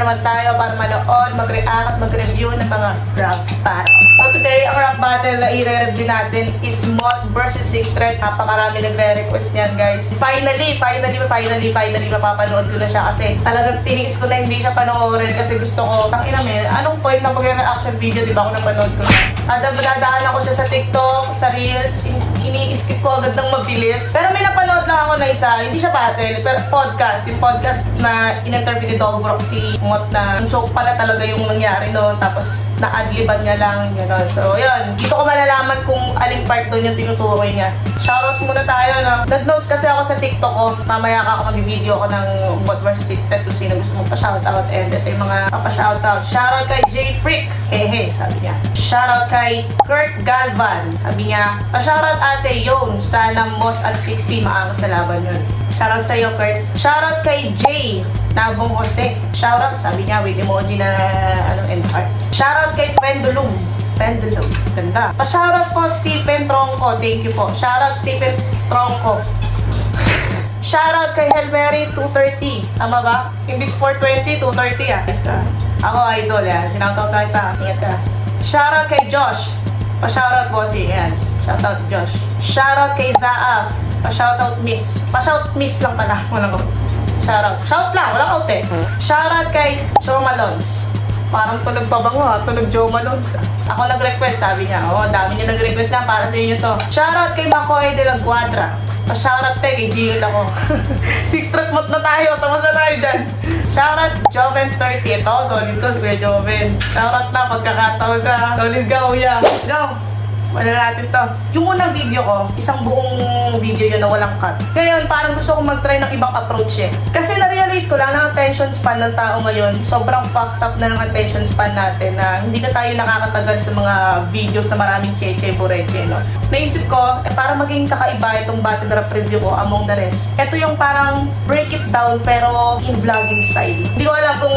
naman tayo para manood, mag-react at mag-review ng mga rap battle. So today, ang rap battle na i-review natin is Moth vs. Sixthread. Napakarami nagre-request niyan, guys. Finally, mapapanood ko na siya kasi talagang tinis ko na hindi siya panoorin kasi gusto ko, anong point ng pag-reaction video, di ba ako napanood ko na? Dadaan ako siya sa TikTok, sa Reels, ini-skip ko agad ng mabilis. Pero may napanood lang ako na isa, hindi siya battle, pero podcast. Yung podcast na in-interview ni Dogbrok si Moth na ang joke pala talaga yung nangyari noon, tapos na-adliban niya lang, gano'n. So, yun. Dito ko malalaman kung aling part doon yung tinutukoy niya. Shoutouts muna tayo, no? Nag-notes kasi ako sa TikTok ko. Mamaya ako mag-video ko ng Moth vs. Sixthread kung sino gusto mong pa-shoutout. And ito yung mga pa-shoutout. Shoutout kay J-Freak. Hehe, sabi niya. Shoutout kay Kurt Galvan. Sabi niya, pa-shoutout ate, yun. Sana Moth at 60 maangas sa laban yun. Shoutout sa'yo, Kurt. Shoutout kay Jay Nabong Jose. Shoutout, sabi niya, with emoji na and heart. Shoutout kay Pendulum. Ganda. Pa-shoutout po, Stephen Tronco. Thank you po. Shoutout, Stephen Tronco. Shoutout kay Helmary 230. Tama ba? Imbis 420, 230 ah. Ako, idol yan. Sinautot ka kita. Ingat ka. Shoutout kay Josh. Pa-shoutout po si yan. Shoutout Josh. Shoutout kay Zaaf. Pa-shoutout Miss. Pa-shout Miss lang pala. Wala ko. Shoutout. Shout lang. Walang out eh. Shoutout kay Joe Malons. Parang tunog pa bango ha. Tunog Joe Malons. Ako nag-request. Sabi niya. Oh, dami niya nag-request na para sa inyo to. Shoutout kay Makoy de la Cuadra. Pa-shoutout kay Gil ako. Sixthread Moth na tayo. Tamasa tayo dyan. Shoutout Joven30. Ito, solid to si Kuya Joven. Shoutout na. Pagkakataon ka. Solid ka, kuya. So, wala natin to. Yung unang video ko, isang buong video yun na walang cut. Ngayon, parang gusto kong mag-try ng ibang approach eh. Kasi na-realize ko lang na attention span ng tao ngayon, sobrang fucked up na ng attention span natin na hindi na tayo nakakatagal sa mga videos na maraming cheche, bureche, no? Naisip ko, para maging kakaiba itong battle rap review ko among the rest. Ito yung parang break it down pero in vlogging style. Hindi ko alam kung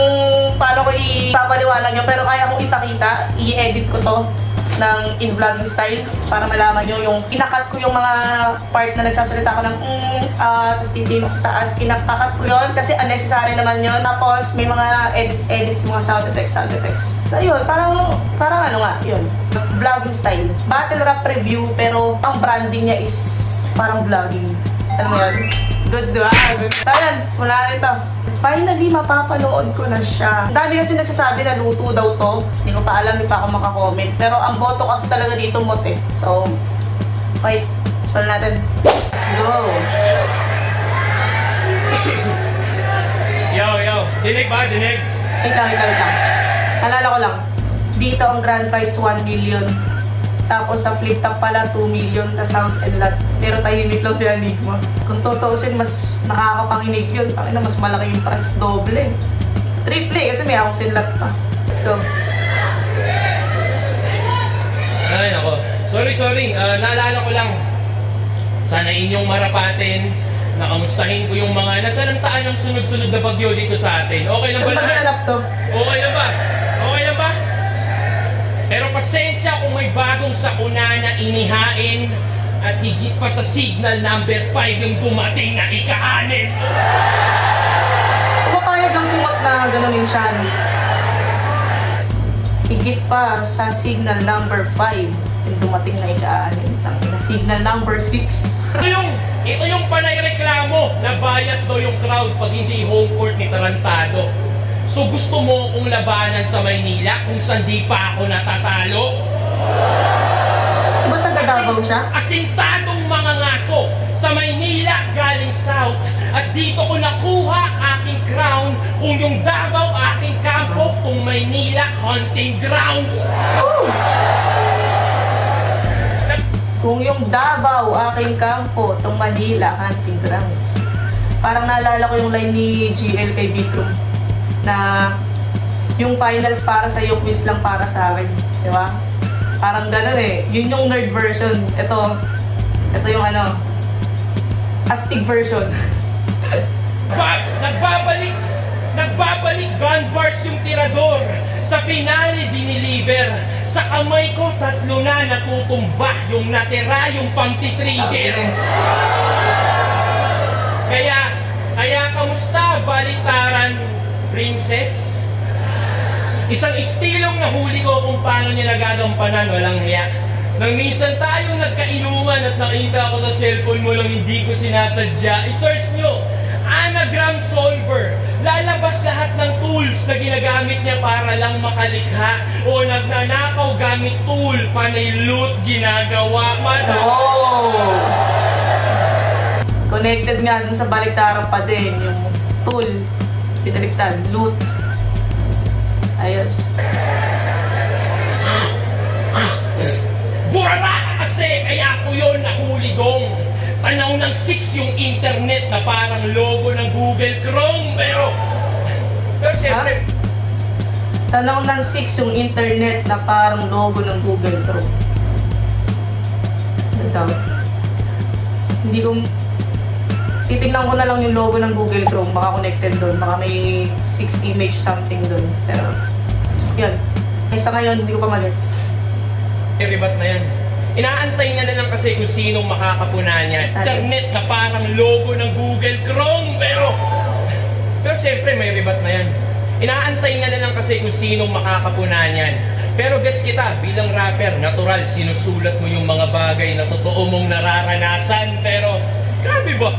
paano ko ipapaliwanag nyo, pero kaya kong ipakita, i-edit ko to ng in-vlogging style para malaman nyo yung kinakat ko yung mga part na nagsasalita ko ng tapos titimok sa taas, kinakat ko yun kasi unnecessary naman yun. Tapos may mga edits, mga sound effects. So yun, parang ano nga, yun, vlogging style. Battle rap review pero ang branding niya is parang vlogging. Alam mo yun? Goods, diba? So yun, simula rin to. Finally, mapapanood ko na siya. Ang dami kasi nagsasabi na luto daw to. Hindi ko pa alam, hindi pa ako makakomment. Pero ang boto kasi talaga dito, Moth eh. So, okay. Spell natin. Let's go! Yo. Dinig ba? Dinig? Wait lang. Alala ko lang. Dito ang grand prize 1 million. Tapos sa flip top pala 2 million na sounds and lot. Pero tahimik lang si Enigma. Kung tutuusin, mas nakakapanginig yun. Pakina, mas malaki yung price. Doble. Triple kasi may house and lot pa. Let's go. Ay, nako. Sorry. Naalala ko lang. Sana inyong marapatin. Nakamustahin ko yung mga nasalantaan ng sunod-sunod na bagyo dito sa atin. Okay lang ba lahat? Okay lang ba? Pero pasensya kung may bagong sakuna na inihain at higit pa sa signal number 5 yung dumating na ika-anin. Pumapayag lang si Moth na ganunin siya. Higit pa sa signal number 5 yung dumating na ika-anin. Na signal number 6. Ito yung panay reklamo na bias daw yung crowd pag hindi home court ni Tarantado. So gusto mo kong labanan sa Maynila kung saan di pa ako natatalo? Ba't taga-Davao siya? Asintadong mga ngaso sa Maynila galing south at dito ko nakuha aking crown kung yung Davao aking kampo kung Maynila hunting grounds. Kung yung Davao aking kampo tong Manila hunting grounds. Parang naalala ko yung line ni GL kay Vitrum na yung finals para sa iyo, quiz lang para sa akin. Di ba? Parang gano'n eh. Yun yung nerd version. Ito yung astig version. Nagbabalik gun bars yung tirador. Sa finale diniliver. Sa kamay ko 3 na natutumba. Yung natira yung pang-titrigger. Kaya kamusta baliktaran, princess? Isang istilong nahuli ko kung paano niya nagagampanan, walang hiya. Nang minsan tayong nagkainuman at nakita ko sa cellphone mo lang hindi ko sinasadya, i-search nyo, Anagram Solver. Lalabas lahat ng tools na ginagamit niya para lang makalikha o nagnanakaw gamit tool, panay loot ginagawa. Oh! Connected nga dun sa baliktaran pa din, yung tool, pinaliktad, loot. Ayos. Burara kasi, kaya ko yun nahuli dong. Tanaw ng 6 yung internet na parang logo ng Google Chrome, pero siyempre, Tanaw ng 6 yung internet na parang logo ng Google Chrome. Ito. Hindi ko... Titignan ko na lang yung logo ng Google Chrome. Baka connected doon. Baka may 6 image something doon. Pero, yun. Sa ngayon, hindi ko pa magets. Ribat na yan. Inaantay niya na lang kasi kung sinong makakapunan niya. Internet na parang logo ng Google Chrome, pero siyempre may ribat na yan. Inaantay niya na lang kasi kung sinong makakapunan yan. Pero gets kita, bilang rapper, natural, sinusulat mo yung mga bagay na totoo mong nararanasan. Pero, grabe ba?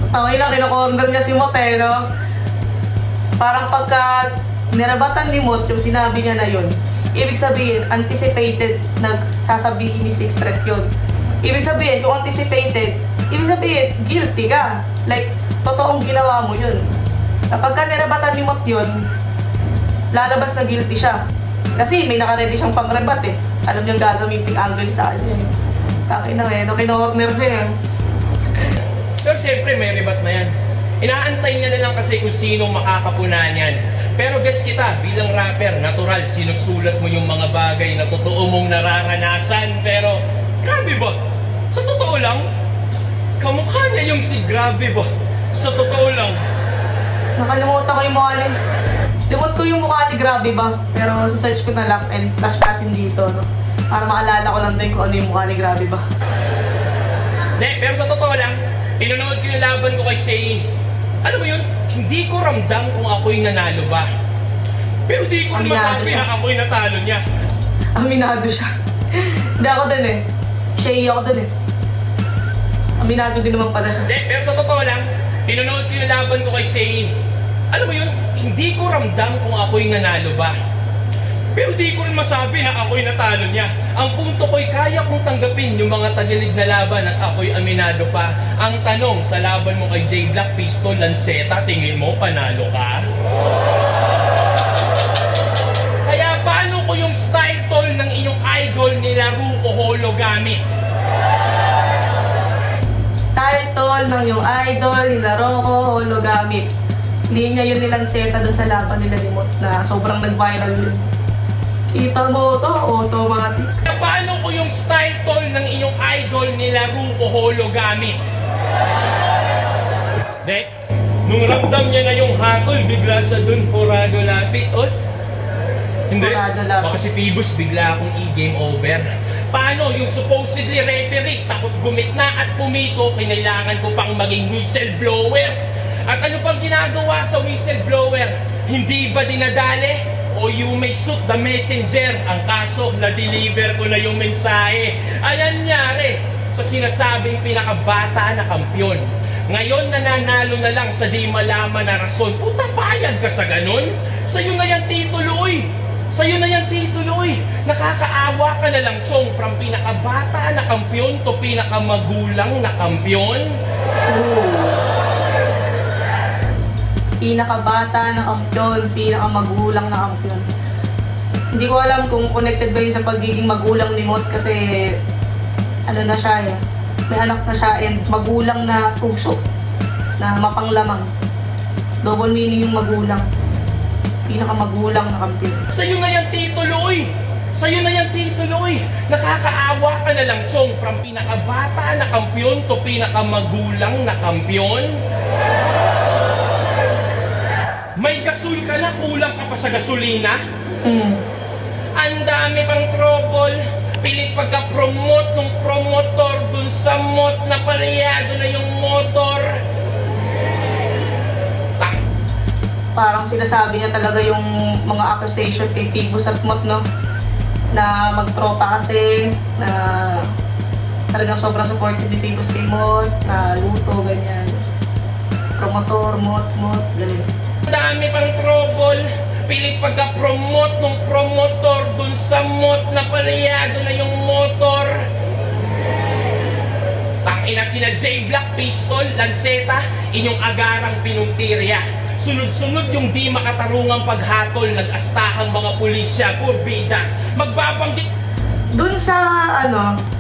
Okay lang, kino-corner niya si Mote, no? Parang pagka nirabatan ni Mot yung sinabi niya na yun, ibig sabihin, anticipated, nagsasabihin ni Six Thread yun. Ibig sabihin, kung anticipated, ibig sabihin, guilty ka. Like, totoong ginawa mo yun. Kapag ka nirabatan ni Mot yun, lalabas na guilty siya. Kasi may nakaready siyang pang-rebat eh. Alam niyang gagamitin angle sa kanya eh. Taki na eh, no? Kino-corner siya eh. Pero siyempre may ribat na yan. Inaantay niya na lang kasi kung sinong makakapunan yan. Pero gets kita, bilang rapper, natural, sinusulat mo yung mga bagay na totoo mong nararanasan. Pero, grabe ba? Sa totoo lang, kamukha niya yung si Grabe ba? Sa totoo lang. Nakalimutan ko yung mukha ni... Limot ko yung mukha ni Grabe ba? Pero search ko na lang and flash natin dito, no? Para maalala ko lang din kung ano yung mukha ni Grabe ba. Pero sa totoo lang, pinanood ko yung laban ko kay Shay. Alam mo yun, hindi ko ramdam kung ako'y nanalo ba. Pero di ko masabi na ako'y natalo niya. Aminado siya. Hindi ako dun eh. Shay ako dun eh. Aminado din naman pala siya. Pero sa totoo lang, pinanood ko yung laban ko kay Shay. Alam mo yun, hindi ko ramdam kung ako'y nanalo ba. Pero di ko masabi na ako'y natalo niya. Ang punto ko'y kaya kong tanggapin yung mga tagilid na laban at ako'y aminado pa. Ang tanong, sa laban mo kay J-Black, Pistol, Lanceta, tingin mo panalo ka? Kaya paano ko yung style tol ng inyong idol nila Ruko Holo gamit? Style tol ng yung idol nila Ruko Holo gamit. Linya yun ni Lanceta dun sa laban nila ni Mot na sobrang nag-viral yun. Kita mo to, automatic. Paano ko yung style tol ng inyong idol nila Ruko Holo gamit? Nung ramdam niya na yung hatol, bigla siya dun, porado lapit. Hindi, baka si Phoebus bigla akong i-game over. Paano yung supposedly referee, takot gumit na at pumito, kinailangan ko pang maging whistleblower. At ano pang ginagawa sa whistleblower? Hindi ba dinadali? O you may shoot the messenger. Ang kaso, na-deliver ko na yung mensahe. Ayan nyari sa sinasabing pinakabata na kampyon. Ngayon nananalo na lang sa di malaman na rason. Puta, payag ka sa ganun? Sa'yo na yan titulo, uy. Sa'yo na yan titulo, uy. Nakakaawa ka na lang, Chong. From pinakabata na kampyon to pinakamagulang na kampyon. Pinakabata na kampyon, pinakamagulang na kampyon. Hindi ko alam kung connected ba yun sa pagiging magulang ni Mot kasi ano na siya eh. May anak na siya and magulang na puso na mapanglamang. Double meaning yung magulang. Pinakamagulang na kampyon. Sa'yo na yung tituloy! Sa'yo na yung tituloy! Nakakaawa ka na lang, Chong. From pinakabata na kampyon to pinakamagulang na kampyon. May gasol ka na, kulang ka pa sa gasolina? Ang dami pang trouble. Pilit pagka-promote ng promotor dun sa mot na palyado na yung motor. parang sinasabi niya talaga yung mga accusation kay Phoebus at Mot, no? Na magtropa kasi, na talagang sobrang supportive ni Phoebus kay Mot, na luto, ganyan. Promotor, Mot, ganyan. Dami pang trouble. Pilit pagka-promote ng promotor dun sa Mot na palayado na yung motor. Tangina sina J Black, Pistol, Lanceta, inyong agarang pinuntirya. Sunod-sunod yung di makatarungang paghatol, nag-astahang mga pulisya, kurbida. Magbabanggit Dun sa,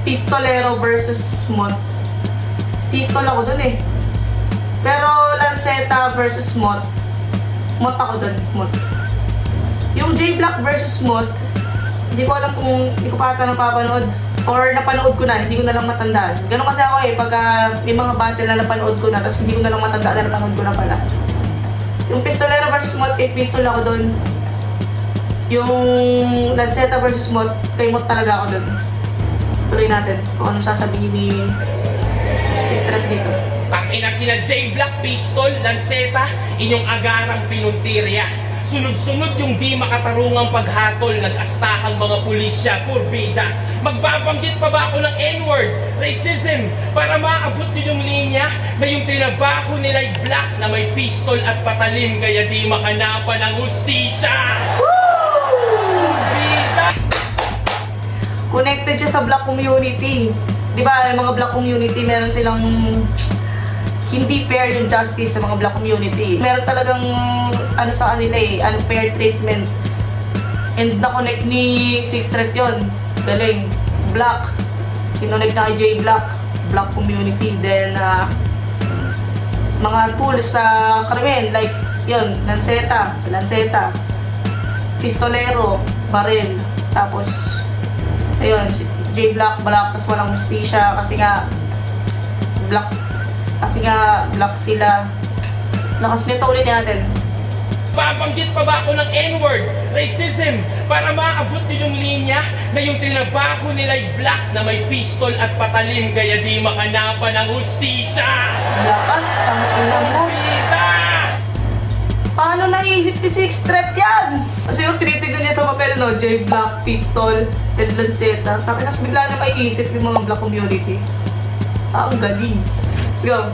Pistolero versus Mot, Pistol ako dun eh. Pero Lanceta versus Mot ako dun, Mot. Yung J Black versus Mot, hindi ko alam kung, hindi ko pa ata napapanood. Or napanood ko na, hindi ko na lang matandaan. Ganun kasi ako eh, pagka may mga battle na napanood ko na, tapos hindi ko na lang matandaan na napanood ko na pala. Yung Pistolero versus Mot, kay Pistol ako dun. Yung Lanceta versus Mot, kay Mot talaga ako dun. Tuloy natin kung ano sasabihin ni Sisters dito. Tangina sina J Black, Pistol, Lanceta, inyong agarang pinuntirya. Sunod-sunod yung di makatarungang paghatol, nag-astahang mga pulisya, kurbida. Magbabanggit pa ba ako ng N-word, racism, para maabot nyo yung linya na yung trinabaho nila'y black na may pistol at patalim, kaya di makanapan ng hustisya. Kurbida! Connected siya sa black community. Di ba, yung mga black community, meron silang hindi fair yung justice sa mga black community. Meron talagang sa kanila eh, unfair treatment. And na-connect ni Six Threat yun. Galing. Black. Kinonnect na kay J Black. Black community. Then, mga tools sa krimen. Like, yun, Lanceta. Si Lanceta. Pistolero. Baril. Tapos, ayun, si J Black. Tapos walang hustisya kasi nga, black sila. Lakas nito ulit natin. Babanggit pa ba ako ng N-word, racism, para maabot nyo yung linya na yung trinabaho nila'y black na may pistol at patalim, kaya di makanapan ng hustisya. Lakas, ang ina mo. Paano naisip ni Six Threat yan? Kasi yung tinitignan niya sa papel, no? J Black, Pistol, and Lanceta. Tapos bigla niya maiisip yung mga black community. Ang galing. Let's go.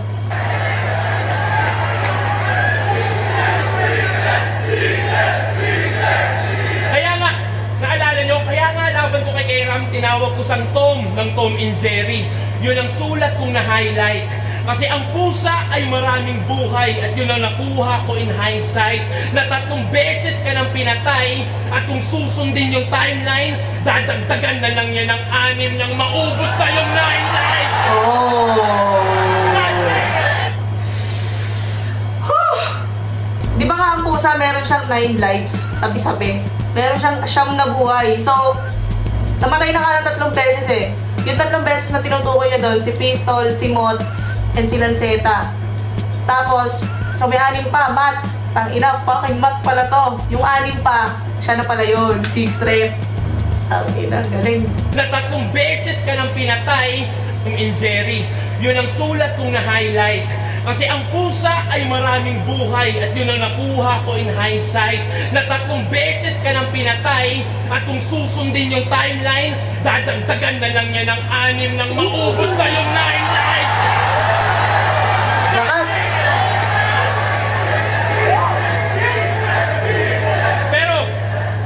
Kaya nga, naalala nyo, kaya nga laban ko kay Ram, tinawag ko sang Tom ng Tom and Jerry. Yun ang sulat kong na-highlight. Kasi ang pusa ay maraming buhay at yun ang nakuha ko in hindsight na 3 beses ka nang pinatay at kung susundin yung timeline, dadagdagan na lang yan ng 6 nang maubos na yung 9 lives! Di ba nga ang pusa meron siyang 9 lives, sabi-sabi. Meron siyang na buhay. So, namatay na ka ng 3 beses eh. Yung 3 beses na tinutukoy niya doon, si Pistol, si Mot, and si Lanceta. Tapos, so may 6 pa, Matt. Ang ina, fucking Matt pala to. Yung 6 pa, siya na pala yun, Six Threat. Ang ina, galing. Na 3 beses ka nang pinatay, Tom and Jerry. Yun ang sulat kong na-highlight. Kasi ang pusa ay maraming buhay at yun ang nakuha ko in hindsight na 3 beses ka nang pinatay at kung susundin yung timeline, dadagdagan na lang yan ng 6 nang maubos na yung 9 lives! Lakas!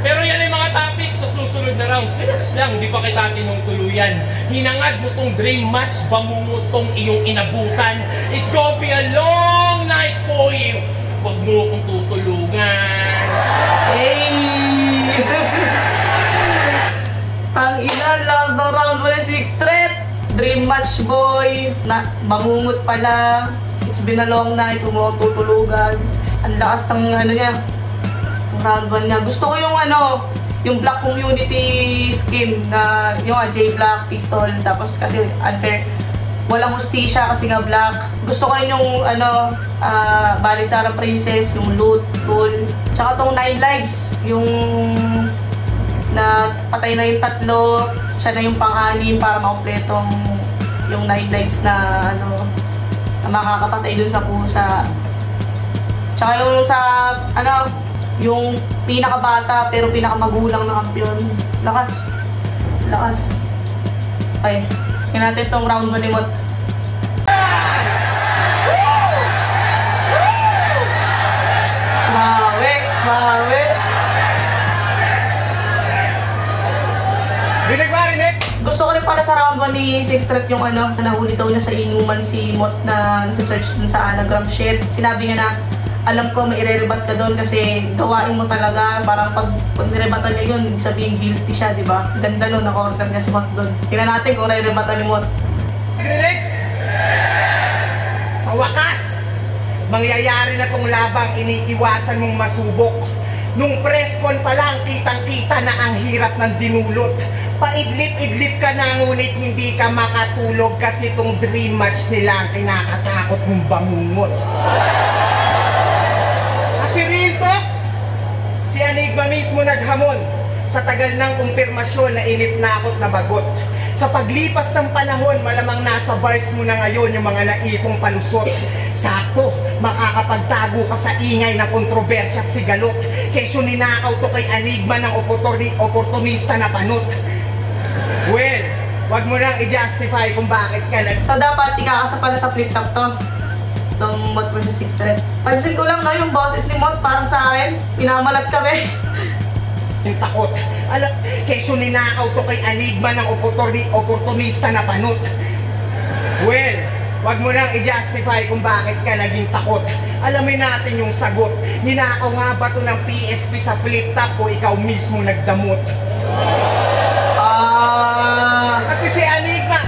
Pero yan ay mga topic sa susunod na rounds. Relax lang, di pa kita tinutuluyan. Hinangad mo tong dream match, bangungot tong iyong inabutan. It's gonna be a long night for you. Huwag mo akong tutulungan. Hey! Ang ina, last ng round wala Six Threat. Dream match boy. Bangungot pala. It's been a long night, huwag mo akong tutulugan. Ang lakas ng niya. Round 1 niya. Gusto ko yung black community skin na yung J Black, Pistol, tapos kasi unfair. Walang hustisya kasi nga black. Gusto ko yung Baliktarang Princess, yung loot, tool. Tsaka tong 9 lives, yung na patay na yung 3, siya na yung pang-6 para makumpletong yung 9 lives na na makakapatay dun sa pusa. Tsaka yung sa, ano, yung pinakabata pero pinakamagulang na kampiyon. Lakas. Lakas. Okay. Tingnan natin itong round 1 ni Mot. Bawi! Bawi! Rinig ba, rinig? Gusto ko rin pala sa round 1 ni Six Threat yung ano, nahuli daw niya sa inuman si Mot na research dun sa anagram sheet. Sinabi niya na, alam ko may i-rebat ka doon kasi gawain mo talaga. Parang pag nirebatan niya yun, ibig sabihin guilty siya, di ba? Ganda nun, naka-order niya si Mot doon. Tingnan natin kung re-rebatan ni Mot. Rinig? Sa wakas, mangyayari na tong labang iniiwasan mong masubok. Nung press con pa lang, kitang-kita na ang hirap ng dinulot. Paidlip-idlip ka na, ngunit hindi ka makatulog kasi tong dream match nila ang kinakatakot mong bangungot. Kasi real talk, si Enigma mismo naghamon sa tagal ng kumpirmasyon na inip-nakot na bagot. Sa paglipas ng panahon, malamang nasa bars mo na ngayon yung mga naipong palusot. Sakto, makakapagtago ka sa ingay na kontrobersya at sigalot. Kesyo ninakaw to kay Enigma ng oportunista na panot. Well, wag mo nang i-justify kung bakit ka So dapat ikakasa pala sa flip top to. Itong Mot vs. Six Threat. Pansin ko lang na yung boses ni Mot parang sa akin. Pinamalat kami. yung takot. Kesyo ninakaw to kay Enigma ng oportunista na panot. Well, wag mo nang i-justify kung bakit ka naging takot. Alamin natin yung sagot. Ninakaw nga ba to ng PSP sa flip top o ikaw mismo nagdamot? Kasi si Enigma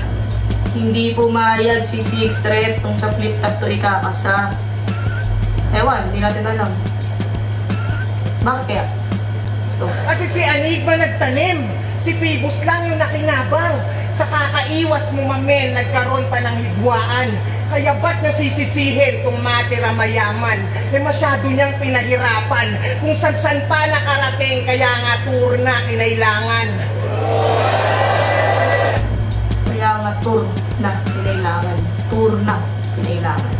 hindi pumayag si Six Threat kung sa flip top to ikakasa. Ewan, hindi natin alam. Bakit kaya? So, kasi si Enigma nagtanim, si Phoebus lang yung nakinabang. Sa kakaiwas mo mamen, nagkaroon pa ng hidwaan. Kaya ba't nasisisihin kung matira mayaman? Masyado niyang pinahirapan. Kung san-san pa nakarating, kaya nga tour na kinailangan. Kaya nga tour na kinailangan. Tour na kinailangan.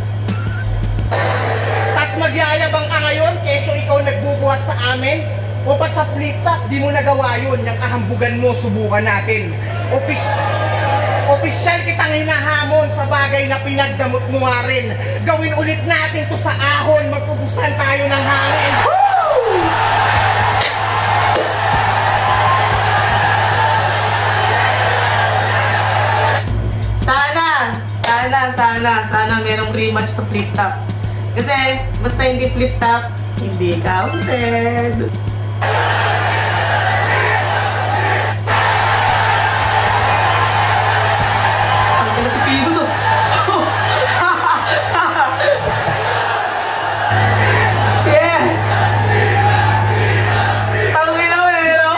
Tas magyayabang ka ngayon, keso ikaw nagbubuhat sa amin? O ba't sa flip top, di mo nagawa yun? Yung kahambugan mo, subukan natin. Opisyal kitang hinahamon sa bagay na pinagdamot mo nga rin. Gawin ulit natin to sa ahon, magpubusan tayo ng hangin. Sana merong rematch sa flip top. Kasi basta hindi flip top, hindi counted. Ang pala si Phoebus, oh. Yeah! Tangin ako eh, no?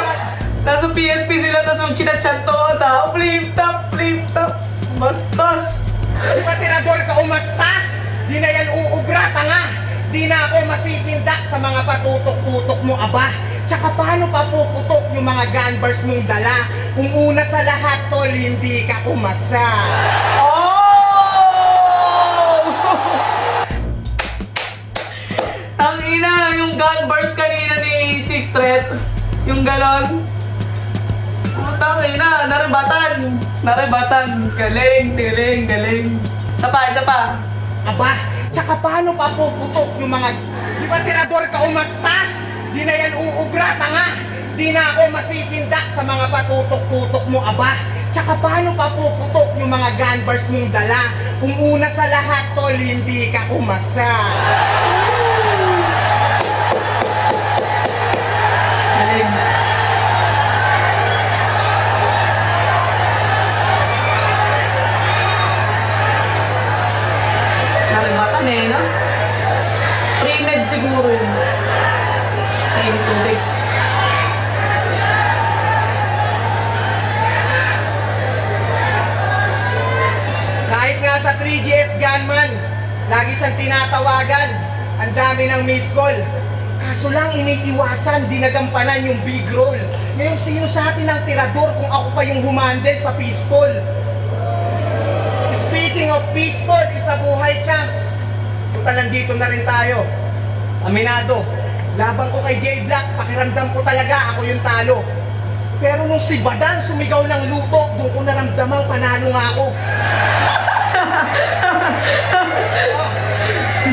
Nasa PSP sila, tapos yung chinachat to, flip top, bastos! Di ba tirador ka umasta? Di na yan uubra, tanga. Di na ako masisindak sa mga patutok-tutok mo, aba. Tsaka paano pa puputok yung mga gun bars mong dala? Kung una sa lahat, tol, hindi ka umasa. Oh! Ang ina, yung gun bars kanina ni Six Threat. Yung ganon. Putang ina, narebatan. Galing. Isa pa. Aba, tsaka paano pa puputok yung mga... Di ba tirador ka umasta? Di na yan uubra, tanga. Di na ako masisindak sa mga patutok-tutok mo, aba. Tsaka paano pa puputok yung mga gun bars mong dala? Kung una sa lahat, tol, hindi ka umasa. Galing. Narebatan eh, no? Pre-med siguro yun. Ay, tubig. Kahit nga sa 3GS Gunman, lagi siyang tinatawagan. Ang dami ng miss call. Kaso lang iniiwasan, dinagampanan yung big roll. Ngayon sino sa atin ang tirador kung ako pa yung humandel sa pistol? Speaking of pistol, isa buhay champs. Puta, nandito na rin tayo. Aminado, laban ko kay J Black, pakiramdam ko talaga ako yung talo. Pero nung si Badang sumigaw ng luto, doon ko naramdamang panalo nga ako.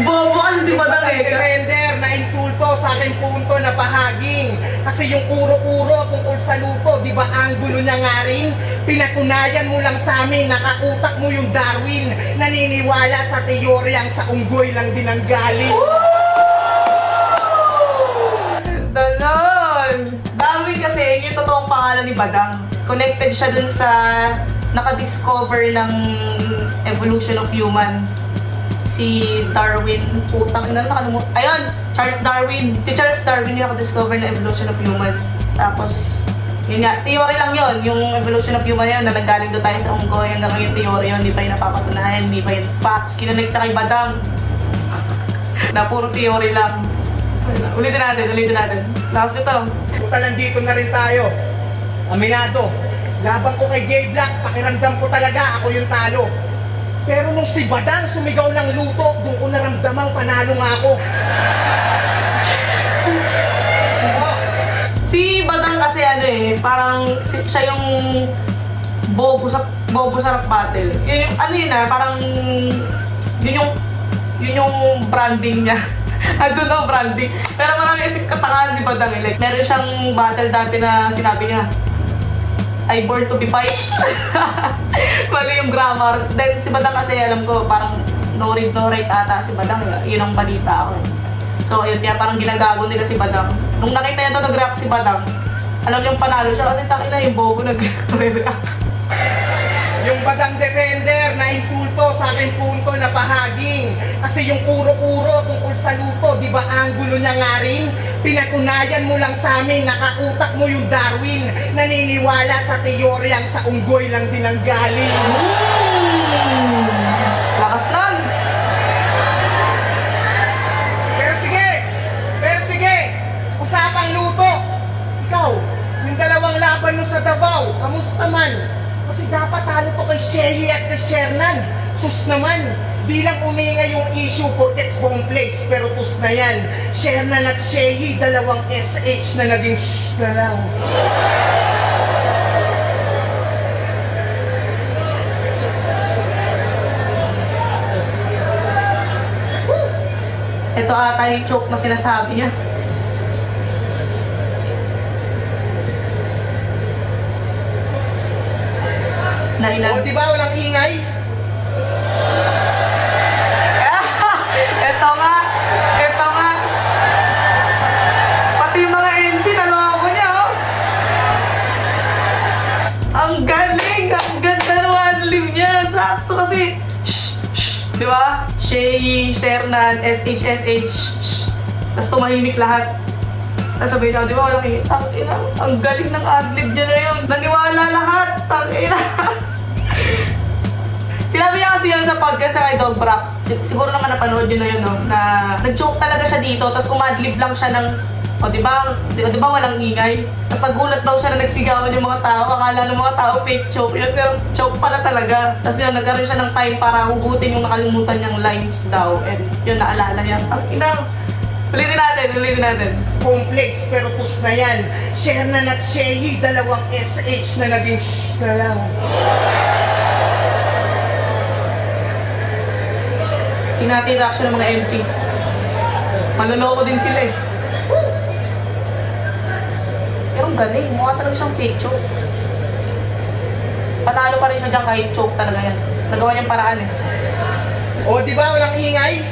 Bobo kasi si Badang eh. Render na insulto sa aking punto na pahaging. Kasi yung kuro-kuro tungkol sa luto, di ba anggulo niya nga rin? Pinatunayan mo lang sa amin, nakautak mo yung Darwin. Naniniwala sa teoryang sa unggoy lang din ang galing. Ganon! Darwin kasi yung totoong pangalan ni Badang. Connected siya dun sa nakadiscover ng evolution of human. Si Darwin, putang ina, nakalimutan. Ayun, Charles Darwin. Si Charles Darwin yung nakadiscover ng evolution of human. Tapos, yun nga, theory lang yun. Yung evolution of human yun, na nanggaling doon tayo sa unggoy. Hanggang ngayon theory yun, hindi pa yun napapatunayan, hindi pa yun facts. Kinonekta kay Badang. Na puro theory lang. Ulitin natin. Last ito. Puta, nandito na rin tayo. Aminado, laban ko kay J Black, pakiramdam ko talaga ako yung talo. Pero nung si Badang sumigaw ng luto, doon ko naramdamang panalo nga ako. Si Badang kasi ano eh, parang siya yung bobo sa rap battle. Yun yung, ano yun ah, parang yun yung branding niya. I don't know branding. Pero marami kasi katakaan si Badang eh. Like, meron siyang battle dati na sinabi niya, I born to be fight. Mali yung grammar. Then si Badang kasi alam ko parang no read no write ata si Badang. Yun ang balita ako. So yun kaya parang ginagago nila si Badang. Nung nakita niya ito nag-react si Badang, alam niyang panalo siya kasi takin na yung bobo nag-react. Yung Badang defender na insulto sa aking punto na pahaging. Kasi yung kuro-kuro tungkol sa luto, di ba anggulo niya nga rin? Pinatunayan mo lang sa amin, nakautak mo yung Darwin. Naniniwala sa teoryang sa unggoy lang din ang galing. Lakas lang. Pero sige, usapang luto. Ikaw, yung dalawang laban mo sa Davao, kamusta man? Kasi dapat talo to kay Shelly at kay Shernan. Sus naman, bilang uminga yung issue porket home place, pero tus na yan. Shernan at Shelly, dalawang SH na naging shh na lang. Ito ata yung choke na sinasabi niya. O diba walang ingay? Ito nga. Pati yung mga MC, naloko niya, oh. Ang galing! Ang ganda ng one-live niya. Sakto kasi, di ba? Shay, Shernan, SH. Tapos tumahimik lahat. Tapos sabihin niya, di ba walang ingay? Tangina, ang galing ng ad-lib niya na yun. Naniwala lahat. Tangina. Sinabi niya kasi yun sa podcast sa kay Dog Brock. Siguro naman napanood yun na yun, no? Na nag-joke talaga siya dito, tapos umadlib lang siya ng, o di ba walang ingay? Tapos nagulat daw siya na nagsigawan yung mga tao, akala ng mga tao fake choke yun, pero choke pala talaga. Tapos yun, nagkaroon siya ng time para hugutin yung nakalimutan niyang lines daw, and yun, naalala niya. Ang inang, ulitin natin. Complex, pero tus na yan. Shernan at Shelly, dalawang SH na naging shh na lang. Tinati reaction ng mga MC. Maloloko din sila eh. Pero ang galing, mukha talaga siyang fake choke. Panalo pa rin siya dyan kahit choke talaga yan. Nagawa niyang paraan eh. O di ba walang ingay?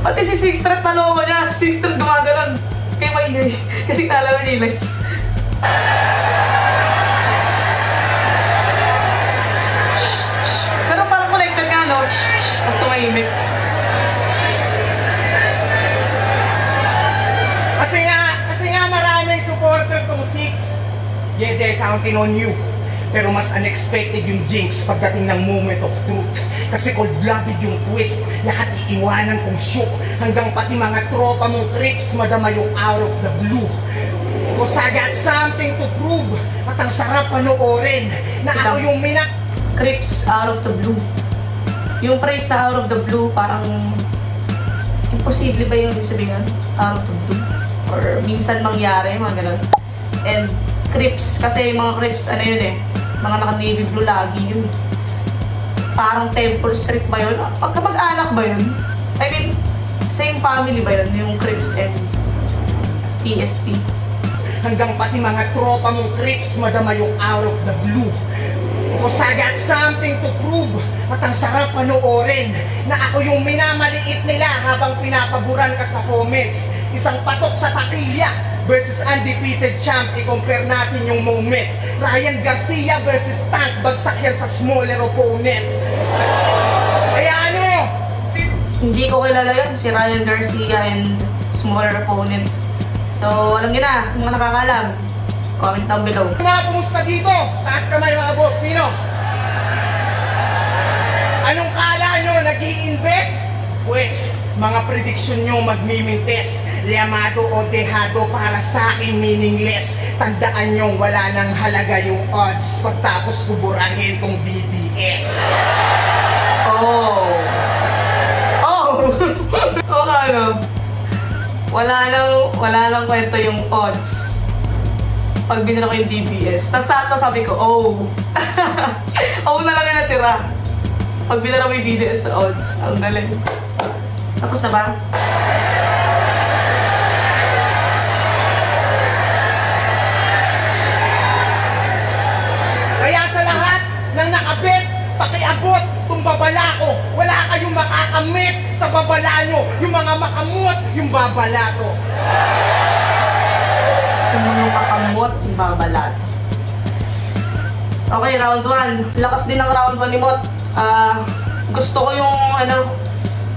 Pati si Six Threat naloko niya. Si Six Threat gumaganon. Kaya maingay. Kasi naalala niya yung lines. Pero parang connected nga, no? Tapos tumahimik. Kasi nga maraming supporter tong Six. Yeah, they're counting on you. Pero mas unexpected yung jinx pagdating ng moment of truth. Kasi cold-blooded yung twist, lahat iiwanan kong shook. Hanggang pati mga tropa mong creeps, madama yung out of the blue. Cause I got something to prove. At ang sarap panoorin na ako yung Crips out of the blue. Yung phrase na out of the blue, parang imposible ba yung sabihin? Out of the blue? Or minsan mangyari, mga ganun. And Crips, kasi yung mga Crips, ano yun eh, mga naka-navy blue lagi yun. Parang Temple Street ba yun? Pagkamag-anak ba yun? I mean, same family ba yun? Yung Crips and PSP. Hanggang pati mga tropa mong Crips madama yung out of the blue. Because I got something to prove. At ang sarap panoorin na ako yung minamaliit nila habang pinapaburan ka sa comments. Isang patok sa takilya versus undefeated champ. I-compare natin yung moment. Ryan Garcia versus Tank. Bagsak yan sa smaller opponent. Kaya ano? Hindi ko kilala yun, si Ryan Garcia and smaller opponent. So, alam niyo na, sa mga nakakalam, comment down below. Mga kumusta dito? Taas kamay mga boss. Sino? Anong kala nyo? Nag-i-invest? Pues, mga prediction nyo magmimintes. Liamado o dehado para sa akin meaningless. Tandaan nyo wala nang halaga yung odds pagtapos kuburahin tong DDS. Oh! Oh, ano? Wala nang kwento yung odds. Pag binira ko yung DBS. Tapos sakto sabi ko, oh. Oh na lang yung natira. Pag binira mo yung DBS sa odds. Ang galing. Tapos na ba? Kaya sa lahat ng nakabit, pakiabot itong babala ko. Wala kayong makakamit sa babala nyo. Yung mga makamot, yung babala ko. Yung mga makamot, yung babalat. Okay, round 1. Lakas din ng round 1 ni Mot. Gusto ko yung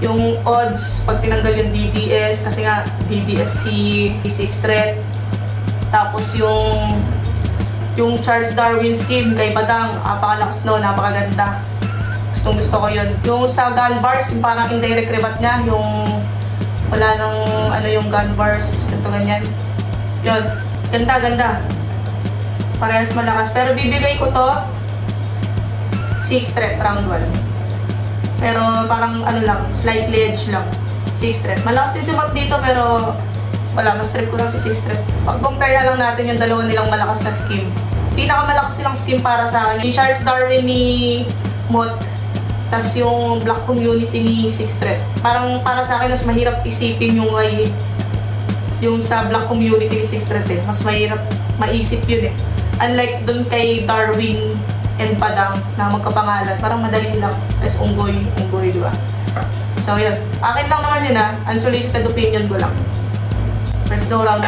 yung odds pag tinanggal yung DDS kasi nga DDSC, Six Threat. Tapos yung Charles Darwin scheme kay Badang, napakalakas no, napakaganda. Gusto ko yun. Yung sa gun bars, yung parang indirect rebat niya, yung wala nang yung gun bars, ito ganyan. Yun, ganda. Parehas malakas. Pero bibigay ko to 6 threat round 1. Pero parang lang, slightly edge lang. 6 threat. Malakas din si Mot dito pero wala, mas trip ko lang si 6 threat. Pag-compare na lang natin yung dalawa nilang malakas na scheme. Pinakamalakas silang scheme para sa akin, yung Charles Darwin ni Mot, tas yung Black Community ni 6 threat. Parang para sa akin, mas mahirap isipin yung sa Black Community ni 6 threat eh. Mas mahirap maisip yun eh. Unlike dun kay Darwin and Padang na magkapangalan, parang madali lang. Tapos unggoy, diba? So yun. Akin lang naman yun unsolicited opinion ko lang. Let's go round 2.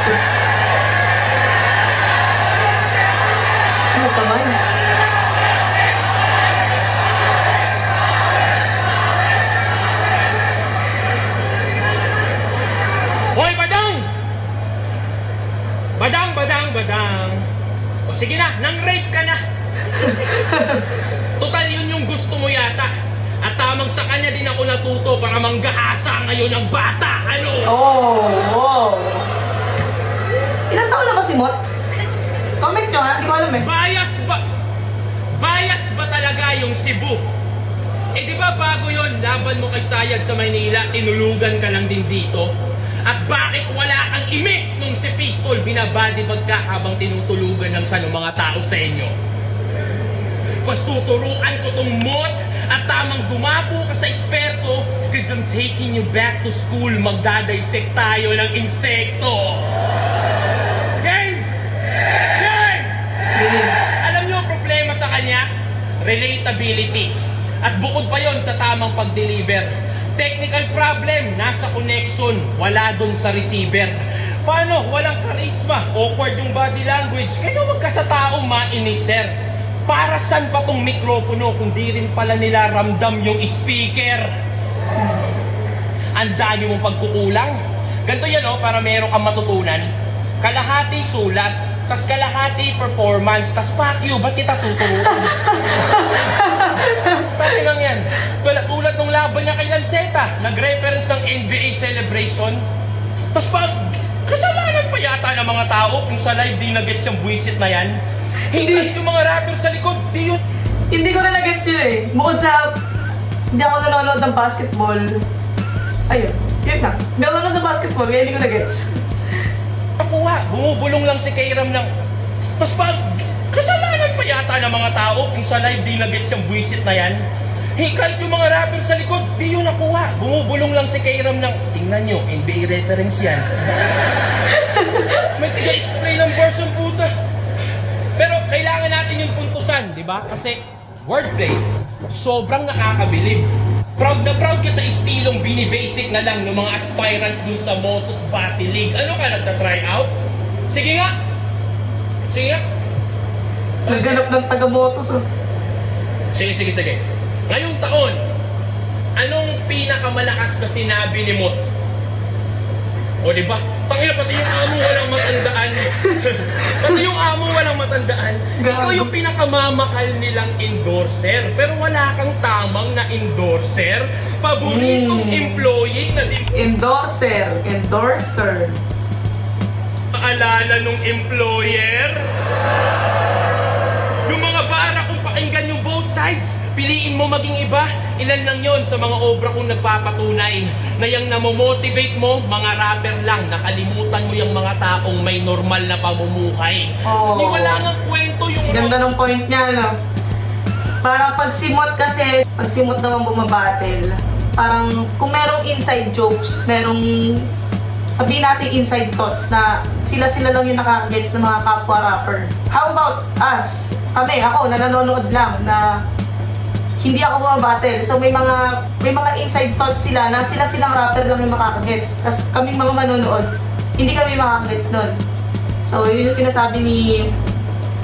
Ano ka ba? Hoy, Badang! Badang! O sige na, nang-rape ka na! Total yun yung gusto mo yata. At tamang sa kanya din ako natuto para manggahasa ngayon ng bata, ano? Oh! Ilang taon na ba si Mot? Comment nyo hindi ko alam eh. Bias ba talaga yung Cebu? Eh di ba bago yun, laban mo kay Sayad sa Maynila, tinulugan ka lang din dito? At bakit wala kang imik nung si Pistol binabadibag ka habang tinutulugan ng mga tao sa inyo? Pas tuturuan ko tong Mot at tamang dumapo ka sa eksperto because I'm taking you back to school, magdadaysek tayo ng insekto. Game! Alam niyo ang problema sa kanya? Relatability. At bukod pa yon sa tamang pag-deliver. Technical problem, nasa connection, wala dun sa receiver. Paano? Walang charisma, awkward yung body language. Kaya wag ka sa tao mainis, sir. Para saan pa tong mikropono kung di rin pala nila ramdam yung speaker? Ang dami mong pagkukulang. Ganito yan para meron kang matutunan. Kalahati sulat, tas kalahati performance, tas pakyo, ba't kita tuturuan? Sabi lang yan. Tulad nung laban niya kay Lanceta, nag-reference ng NBA celebration. Tas kasalanan pa yata ng mga tao kung sa live di na-gets yung buwisit na yan. Hindi yung mga rapper sa likod, di yun. Hindi ko na nag-gets yun eh. Bukod sa hindi ako nanonood ng basketball. Ayun, yun na. Hindi ako nanonood ng basketball kaya hindi ko nag-gets. Nakuha, bumubulong lang si Kairam ng... Tapos pa, kasalanan pa yata ng mga tao kung sa live di nag-gets yung buwisit na yan. Hey, kahit yung mga rapper sa likod, di yun nakuha. Bumubulong lang si Kairam ng, tingnan nyo, NBA reference yan. May tiga-explain ng verse ng puta. Pero kailangan natin yung puntusan, di ba? Kasi wordplay, sobrang nakakabilib. Proud na proud ka sa estilong binibasic na lang ng mga aspirants dun sa Motos Battle League. Ano ka, nagta-try out? Sige nga! Sige nga! Nagganap ng taga-motos oh. Sige. Ngayong taon, anong pinakamalakas na sinabi ni Mot? O diba? Tangina, pati yung amo walang matandaan. Pati yung amo walang matandaan. Ikaw yung pinakamamahal nilang endorser. Pero wala kang tamang na endorser. Paboritong employee na di... Endorser. Maalala nung employer? Yung mga bara kung pakinggan yung both sides, piliin mo maging iba. Ilan lang yon sa mga obra kong nagpapatunay na yung namomotivate mo, mga rapper lang, nakalimutan mo yung mga taong may normal na pamumuhay. Hindi wala nga kwento yung... Ganda ng point niya, no? Parang pagsimot kasi, pagsimot naman bumabattle, parang kung merong inside jokes, merong sabihin natin inside thoughts na sila lang yung nakakagets ng mga kapwa rapper. How about us? Ako, na nanonood lang na hindi ako bumabattle. So may mga inside thoughts sila na silang rapper lang yung makakagets. Tapos kaming mga manonood, hindi kami makakagets doon. So yun yung sinasabi ni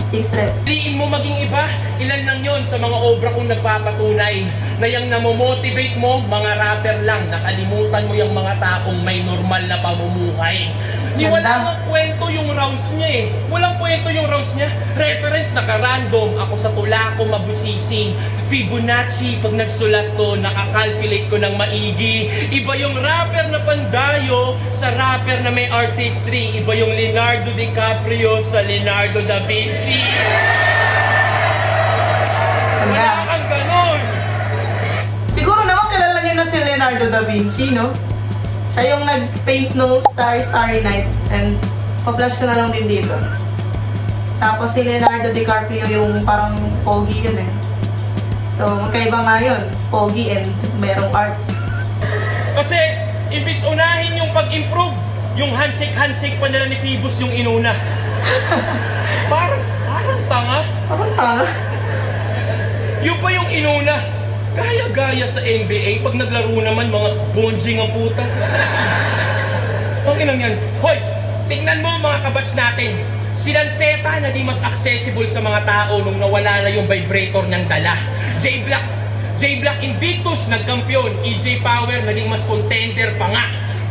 Six Trep. Piliin mo maging iba. Ilan lang yon sa mga obra kong nagpapatunay na yung namomotivate mo, mga rapper lang, nakalimutan mo yung mga taong may normal na pamumuhay. Di wala nga kwento yung rounds niya eh. Walang kwento yung rounds niya. Reference naka-random. Ako sa tula ko mabusisi. Fibonacci, pag nagsulat to, nakakalculate ko ng maigi. Iba yung rapper na pandayo sa rapper na may artistry. Iba yung Leonardo DiCaprio sa Leonardo da Vinci. Wala kang ganon. Siguro naman kilala niyo na si Leonardo da Vinci, no? Siya yung nag-paint ng Starry Night and pa-flash ko na lang din dito. Tapos si Leonardo DiCaprio yung parang pogi yun eh. So magkaiba nga yun, pogi and merong art. Kasi imbis unahin yung pag-improve, yung handshake pa nila ni Phoebus yung inuna. Parang tanga. Parang tanga? Yung pa yung inuna. Gaya-gaya sa NBA, pag naglaro naman, mga bonjing ang puta. Panginoon yan. Hoy, tingnan mo mga kabats natin. Si Lanceta na di mas accessible sa mga tao nung nawala na yung vibrator ng dala. J-Black Invictus, nagkampiyon. EJ Power, naging mas contender pa nga.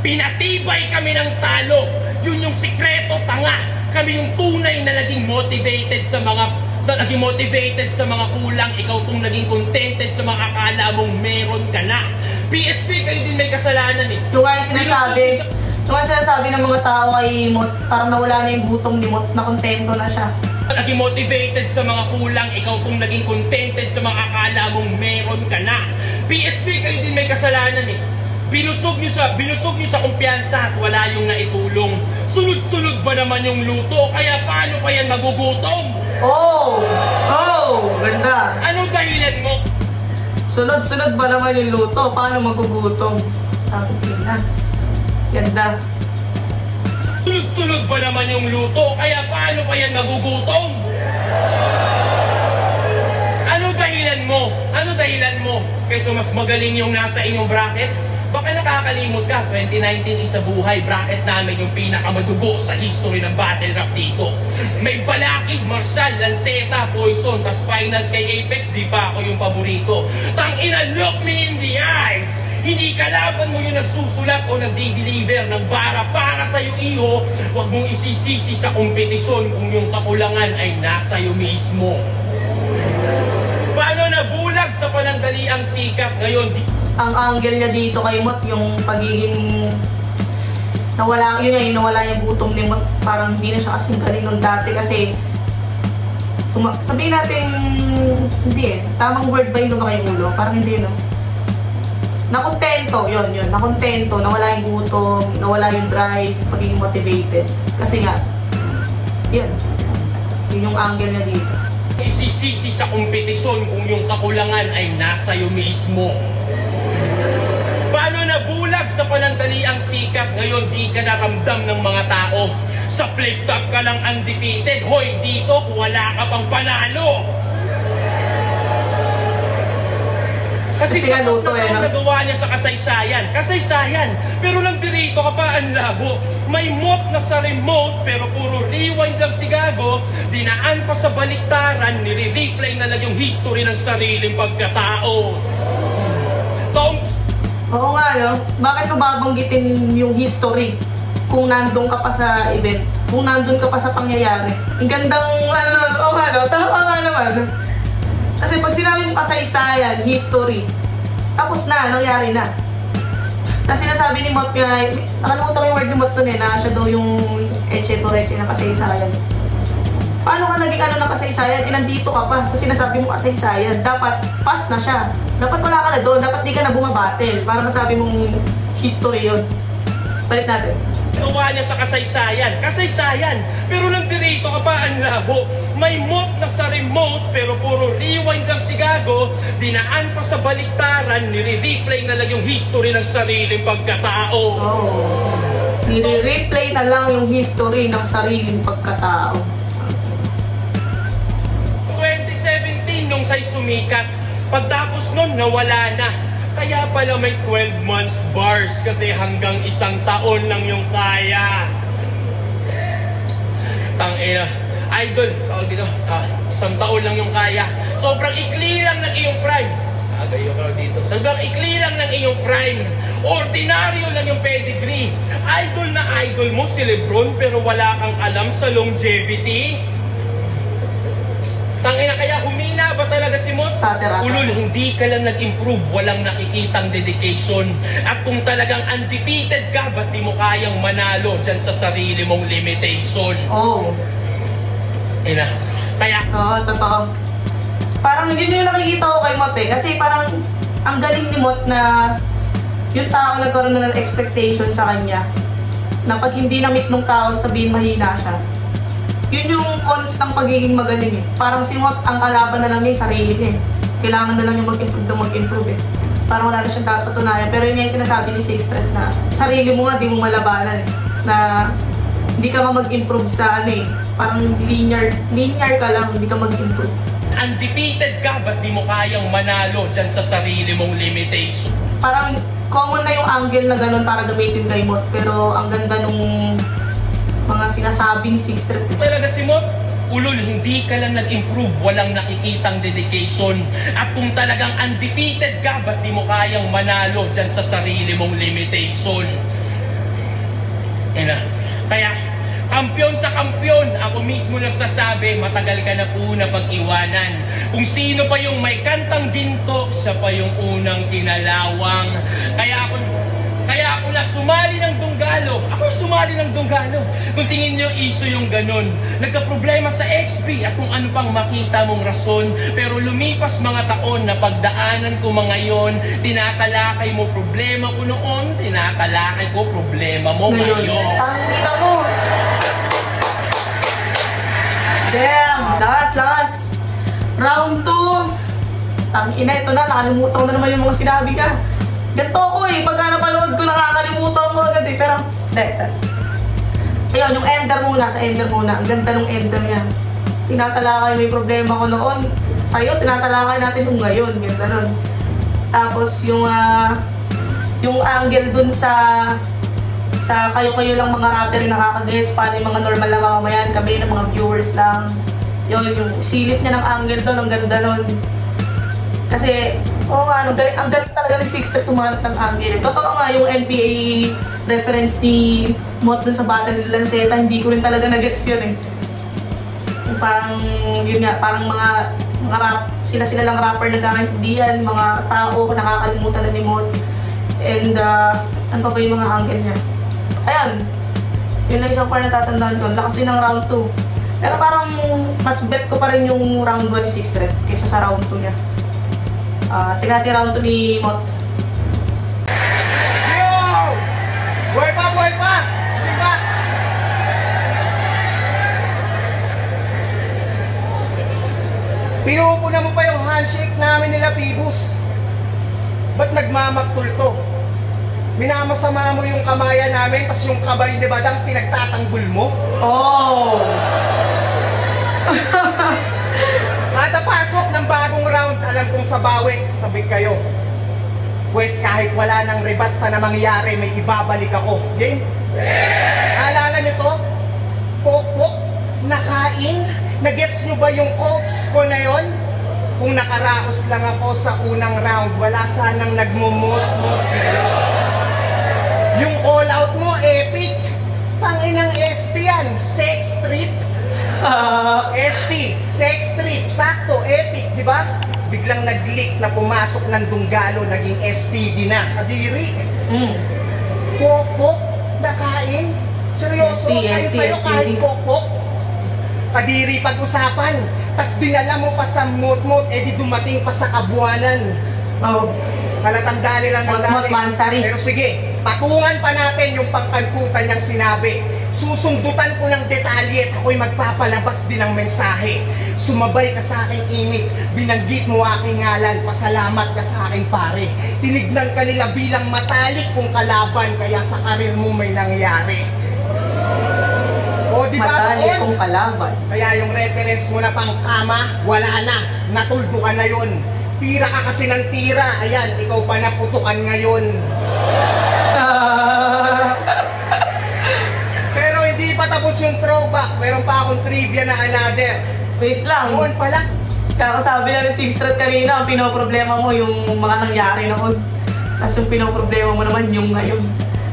Pinatibay kami ng talo. Yun yung sikreto, tanga. Kami yung tunay na naging motivated sa mga kulang, ikaw tong naging contented sa mga akala mong meron ka na. PSP, kayo din may kasalanan eh. Yung nga sinasabi ng mga tao kay Mot, parang nawala na yung gutom ni Mot, na kontento na siya. Naging motivated sa mga kulang, ikaw tong naging contented sa mga akala mong meron ka na. PSP, kayo din may kasalanan eh. Binusog niyo sa kumpiyansa at wala yung naitulong. Sunod-sunod ba naman yung luto? Kaya paano pa yan magugutom? Oh, ganda. Ano dahilan mo? Sunod-sunod ba naman yung luto? Paano magugutom? Ganda. Sunod-sunod ba naman yung luto? Kaya paano pa yan magugutom? Ano dahilan mo? Kaysa mas magaling yung nasa inyong bracket? Baka nakakalimot ka, 2019 is sa buhay, bracket namin yung pinakamadugo sa history ng battle rap dito. May Balakid, Marshall, Lanceta, Poison, tas finals kay Apex, di pa ako yung paborito. Tangina, look me in the eyes! Hindi kalaban mo yung nagsusulat o nagdi-deliver ng bara para sa'yo, iho. Huwag mong isisisi sa kompetisyon kung yung kakulangan ay nasa iyo mismo. Paano nabulag sa panandaliang sikap ngayon? Ang angle niya dito kay Mot, yung pagiging nawala yung gutom ni Mot, parang hindi na siya kasing galing nung dati kasi sabihin natin, hindi tamang word ba yung lumaki yung ulo? Parang hindi, no? Nakontento, yun, nakontento, nawala yung gutom, nawala yung drive, pagiging motivated. Kasi nga, yun yung angle niya dito. Isisisi sa kompetisyon kung yung kakulangan ay nasa iyo mismo. Paano nabulag sa panandaliang sikat, ngayon di ka naramdam ng mga tao? Sa flip-top ka lang undefeated, hoy dito wala ka pang panalo! Kasi sa luto ang nagawa niya sa kasaysayan, pero nang dirito ka pa ang labo. May mot na sa remote, pero puro rewind lang si Gago. Dinaan pa sa baliktaran, nire-replay na lang yung history ng sariling pagkatao. Oo nga, no? Bakit mo babanggitin yung history kung nandun ka pa sa event? Kung nandun ka pa sa pangyayari? Ang gandang, tama nga naman. Kasi pag sinabi mo kasaysayan, history, tapos na, nangyari na. Kasi sinasabi ni Mot nga, nakalimutan ko yung word ni Mot dun na siya daw yung eche ng kasaysayan. Paano ka naging ng kasaysayan? Nandito ka pa sa sinasabi mo kasaysayan. Dapat pass na siya. Dapat wala ka na doon. Dapat di ka na bumabattle para masabi mong history yun. Balik natin. Gawa niya sa kasaysayan, pero nang dirito ka pa ang labo. May mot na sa remote, pero puro rewind lang si Gago. Dinaan pa sa baliktaran, nire-replay na lang yung history ng sariling pagkatao. Nire-replay na lang yung history ng sariling pagkatao. 2017 nung sa'y sumikat, pagtapos nun nawala na. Kaya pala may 12 months bars kasi hanggang 1 taon lang yung kaya. Tangina, idol, tawag dito, 1 taon lang yung kaya. Sobrang ikli lang ng iyong prime. Agayo ka dito. Sobrang ikli lang ng iyong prime. Ordinaryo lang yung pedigree. Idol na idol mo si Lebron pero wala kang alam sa longevity. Tangina, kaya humina ba talaga si Mos? Ulol, hindi ka lang nag-improve, walang nakikitang dedication. At kung talagang undefeated ka, ba't di mo kayang manalo dyan sa sarili mong limitation? Kaya... totoo. Parang hindi nyo nakikita ko kay Mot kasi parang ang galing ni Mot na yung tao nagkaroon na ng expectation sa kanya na pag hindi na-meet ng tao, sabihin mahina siya. Yun yung cons ng pagiging magaling Parang si Mot, ang kalaban na lang niya yung sarili niya Kailangan na lang yung mag-improve Parang wala na siyang tatatunayan. Pero yun yung sinasabi ni Sixthread na sarili mo nga, di mo malabanan Na hindi ka mag-improve sa parang linear ka lang, hindi ka mag-improve. Undefeated ka, ba't di mo kayang manalo dyan sa sarili mong limitation? Parang common na yung angle na ganun para gamitin kay Mot. Pero ang ganda nung mga sinasabi ni Sixthread. Talaga si Mot, ulol, hindi ka lang nag-improve, walang nakikitang dedication. At kung talagang undefeated ka, ba't di mo kayang manalo dyan sa sarili mong limitation? Kaya, kampiyon sa kampiyon, ako mismo nagsasabi, matagal ka na po na pag-iwanan. Kung sino pa yung may kantang ginto, siya pa yung unang kinalawang. Kaya ako na sumali ng Dunggalo. Kung tingin niyo iso yung ganun. Nagka-problema sa XP at kung ano pang makita mong rason. Pero lumipas mga taon na pagdaanan ko mga yon, tinatalakay mo problema ko noon, tinatalakay ko problema mo ngayon. Tangina mo! Damn! Lakas! Round 2! Tangina, ito na, nakalimutan ko na naman yung mga sinabi ka. Ganto ko pagka napanood ko nakakalimutan mo agad pero ayun, yung ender muna, sa ender muna. Ang ganda ng ender niya. Tinatalakay may problema ko noon. Sa'yo, tinatalakay natin yung ngayon. Ganda nun. Tapos yung angle dun sa kayo-kayo lang mga rapper yung nakakagets, paano yung mga normal na mamamayan, kami ng mga viewers lang. Yung silip niya ng angle dun, ang ganda nun. Kasi, ang galing talaga ni Sixthread tumanap ng angle. Totoo nga yung NPA reference ni Mot dun sa battle ni Lanceta, hindi ko rin talaga nag-gets yun Parang, yun nga, parang mga rap, sila lang rapper nagkakaintindihan, mga tao, nakakalimutan na ni Mot. And, ano pa ba yung mga angle niya? Ayan, yun lang isang part na tatandaan ko. Lakas din ng round 2. Pero parang mas bet ko pa rin yung round 1 ni Six Thread kaysa sa round 2 niya. Tingnan natin round 2 ni Mot. Yo! Buhay pa, buhay pa! Diba? Pinupuna mo pa yung handshake namin nila, Pibus. Ba't nagmamaktol to? Minamasama mo yung kamayan namin, tas yung kabay de badang pinagtatanggol mo? Oh! Kada pasok ng bagong round, alam kong sabawi, sabik kayo. Pwes kahit wala nang rebat pa na mangyari, may ibabalik ako. Game? Naalala nyo to? Pok-pok? Nakain? Nagets nyo ba yung quotes ko na yon? Kung nakaraos lang ako sa unang round, wala sanang nagmumot-mot. Yung all out mo, epic. Tanginang ST yan, sex trip. ST, sex trip, sakto, epic, di ba? Biglang nag-leak na pumasok ng Dunggalo, naging STD na. Kadiri. Pok-pok, nakain. Seryoso, kayo sa'yo kahit pok-pok. Kadiri pag-usapan. Tas dinala mo pa sa mot-mot, di dumating pa sa kabuanan. Oh. Halatang dali lang ng Mot-mot, Mansari. Pero sige, patungan pa natin yung pangkantutan niyang sinabi. Susundutan ko ng detalye at ako'y magpapalabas din ng mensahe. Sumabay ka sa aking init, binanggit mo aking ngalan, pasalamat ka sa aking pare. Tinignan ka nila bilang matalik kong kalaban, kaya sa karir mo may nangyari. O, di ba? Matalik kong kalaban. Kaya yung reference mo na pang kama, wala na. Natuldo ka na yun. Tira ka kasi ng tira. Ayan, ikaw pa naputukan ngayon. Pero hindi pa tapos yung throwback. Meron pa akong trivia na another. Wait lang. Noon pala. Kakasabi lang ni Six Thread kanina, ang pinoproblema mo yung mga nangyari noon. Tapos yung pinoproblema mo naman yung ngayon.